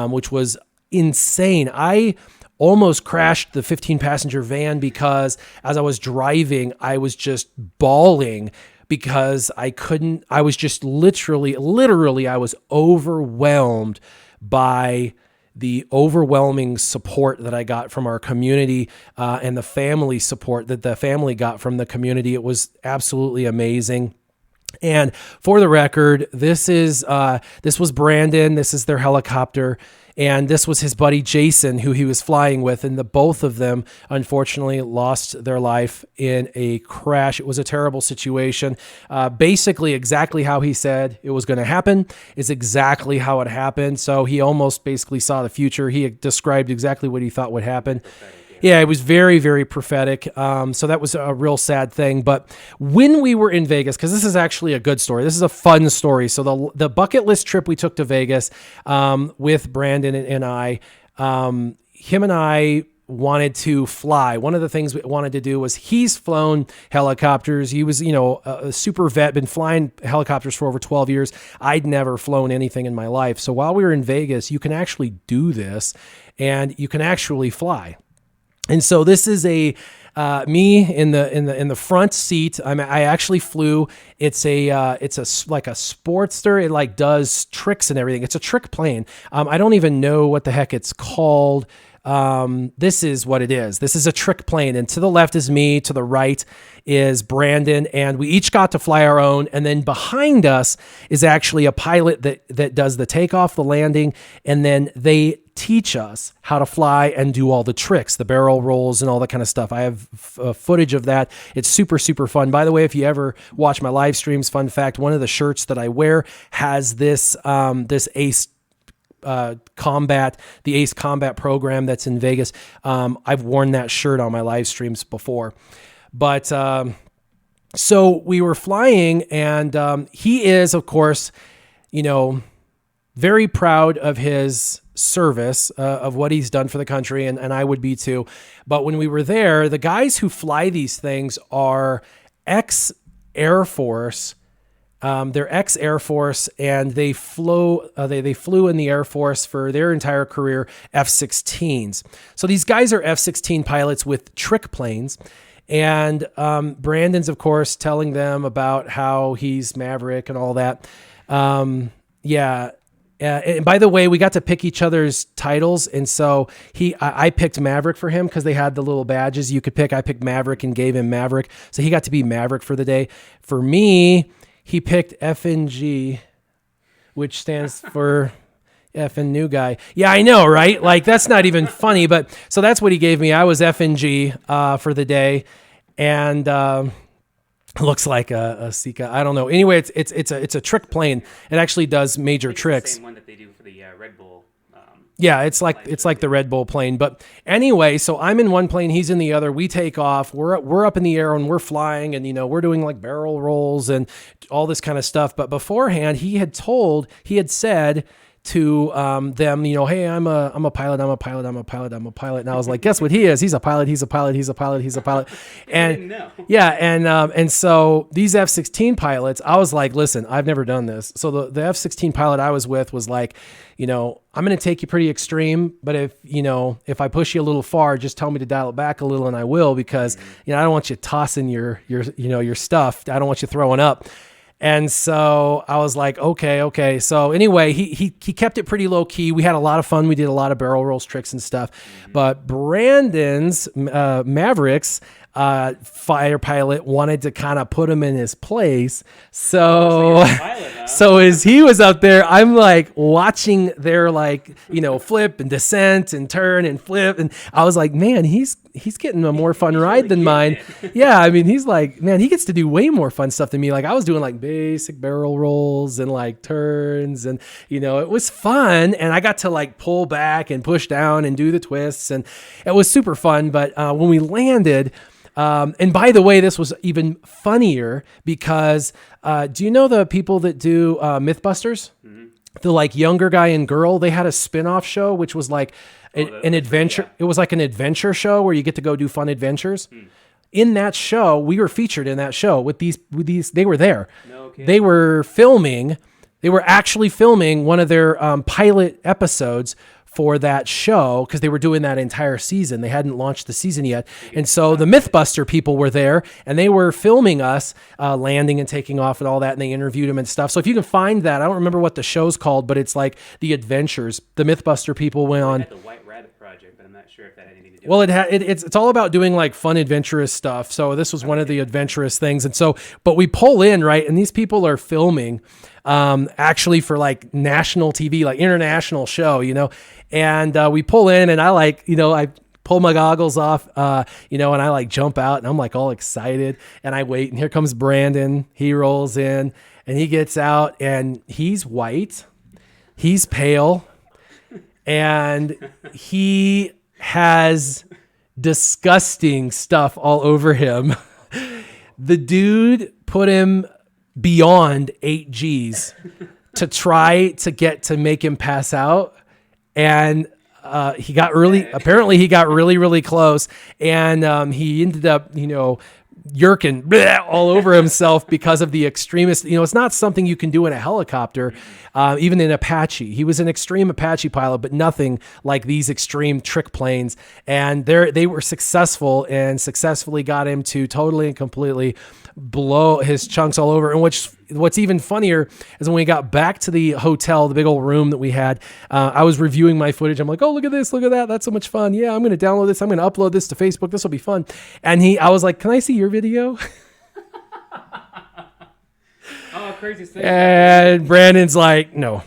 which was insane. I almost crashed the 15-passenger van because as I was driving, I was just bawling because I was just literally, I was overwhelmed by the overwhelming support that I got from our community, and the family support that the family got from the community. It was absolutely amazing. And for the record, this was Brandon. This is their helicopter. And this was his buddy Jason, who he was flying with. And the both of them, unfortunately, lost their life in a crash. It was a terrible situation. Basically, exactly how he said it was going to happen is exactly how it happened. So he almost basically saw the future. He described exactly what he thought would happen. Yeah, it was very, very prophetic. So that was a real sad thing. But when we were in Vegas, because this is actually a good story, this is a fun story. So the bucket list trip we took to Vegas with Brandon and I, him and I wanted to fly. One of the things we wanted to do was he's flown helicopters. He was, a super vet, been flying helicopters for over 12 years. I'd never flown anything in my life. So while we were in Vegas, you can actually do this and you can actually fly. And so this is me in the front seat. I actually flew. It's like a Sportster. It like does tricks and everything. It's a trick plane. I don't even know what the heck it's called. This is what it is. This is a trick plane, and to the left is me, to the right is Brandon, and we each got to fly our own. And then behind us is actually a pilot that does the takeoff, the landing, and then they teach us how to fly and do all the tricks, the barrel rolls and all that kind of stuff. I have footage of that. It's super, super fun. By the way, if you ever watch my live streams, fun fact, one of the shirts that I wear has this Ace Combat, the Ace Combat program that's in Vegas. I've worn that shirt on my live streams before. But so we were flying, and he is, of course, very proud of his service, of what he's done for the country, and I would be too. But when we were there, the guys who fly these things are ex-Air Force. They're ex-Air Force, and they flew in the Air Force for their entire career, F-16s. So these guys are F-16 pilots with trick planes. And Brandon's, of course, telling them about how he's Maverick and all that. And by the way, we got to pick each other's titles. And so I picked Maverick for him because they had the little badges you could pick. I picked Maverick and gave him Maverick. So he got to be Maverick for the day. For me, he picked FNG, which stands for effing new guy. Yeah, I know, right? Like, that's not even funny, but so that's what he gave me. I was FNG for the day, and looks like a Sika. I don't know. Anyway, it's a trick plane. It actually does major tricks. The same one that they do for the Red Bull. Yeah, it's like the Red Bull plane. But anyway, so I'm in one plane, he's in the other. We take off. We're up in the air and we're flying, and we're doing like barrel rolls and all this kind of stuff. But beforehand, he had said to them, hey, I'm a pilot. And I was like, guess what he is? He's a pilot. And and so these F-16 pilots, I was like, listen, I've never done this. So the F-16 pilot I was with was like, I'm going to take you pretty extreme, but if I push you a little far, just tell me to dial it back a little, and I will, because I don't want you tossing your stuff. I don't want you throwing up. And so I was like, okay. So anyway, he kept it pretty low key. We had a lot of fun. We did a lot of barrel rolls, tricks, and stuff. But Brandon's Mavericks fighter pilot wanted to kind of put him in his place. So so as he was up there, I'm like watching their flip and descent and turn and flip, and I was like, man, he's getting a more fun ride than mine. Yeah, I mean, he's like, man, he gets to do way more fun stuff than me. Like, I was doing like basic barrel rolls and like turns, and it was fun, and I got to like pull back and push down and do the twists, and it was super fun. But when we landed, and by the way, this was even funnier because do you know the people that do Mythbusters? Mm-hmm. The like younger guy and girl, they had a spin-off show which was like an adventure. Yeah. It was like an adventure show where you get to go do fun adventures. In that show, we were featured in that show with these. They were there. No kidding. They were actually filming one of their pilot episodes for that show, because they were doing that entire season. They hadn't launched the season yet. And so the Mythbuster people were there, and they were filming us landing and taking off and all that, and they interviewed them and stuff. So if you can find that, I don't remember what the show's called, but it's like the adventures. The Mythbuster people went on. Had the White Rabbit Project, but I'm not sure if that had anything to do with it. It's all about doing like fun, adventurous stuff. So this was one of the adventurous things. And so, but we pull in, right, and these people are filming actually for like national TV, like international show, and we pull in, and I I pull my goggles off, and I like jump out, and I'm like all excited, and I wait, and here comes Brandon. He rolls in, and he gets out, and he's white, he's pale, and he has disgusting stuff all over him. The dude put him beyond 8 Gs to try to get to make him pass out. And he got apparently he got really close, and he ended up, yerking all over himself because of the extremist. It's not something you can do in a helicopter, even in Apache. He was an extreme Apache pilot, but nothing like these extreme trick planes. And they were successful and successfully got him to totally and completely blow his chunks all over. And what's even funnier is when we got back to the hotel, the big old room that we had, I was reviewing my footage. I'm like, oh, look at this, look at that. That's so much fun. Yeah, I'm going to download this. I'm going to upload this to Facebook. This will be fun. And I was like, can I see your video? Oh, crazy thing. And Brandon's like, no.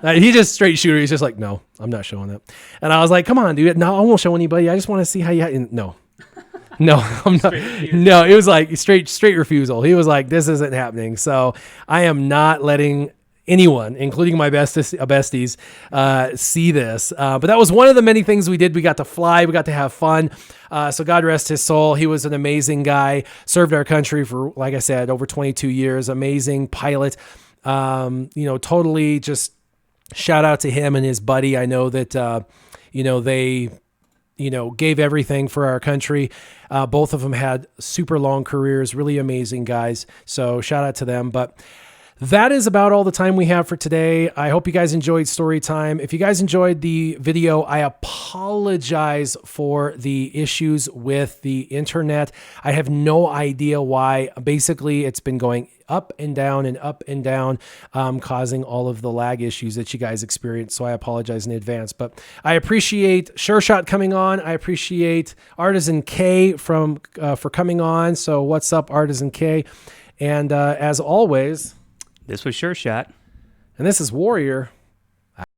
He's just straight shooter. He's just like, no, I'm not showing that. And I was like, come on, dude. No, I won't show anybody. I just want to see how you, no, I'm not. No, it was like straight refusal. He was like, this isn't happening. So I am not letting anyone, including my besties, see this. But that was one of the many things we did. We got to fly. We got to have fun. So God rest his soul. He was an amazing guy. Served our country for, like I said, over 22 years. Amazing pilot. Totally just shout out to him and his buddy. I know that, they gave everything for our country. Both of them had super long careers, really amazing guys. So shout out to them. But that is about all the time we have for today. I hope you guys enjoyed story time. If you guys enjoyed the video, I apologize for the issues with the internet. I have no idea why. Basically, it's been going up and down, causing all of the lag issues that you guys experience. So I apologize in advance, but I appreciate SureShot coming on. I appreciate Artisan K for coming on. So what's up, Artisan K? And as always, this was SureShot. And this is Warrior.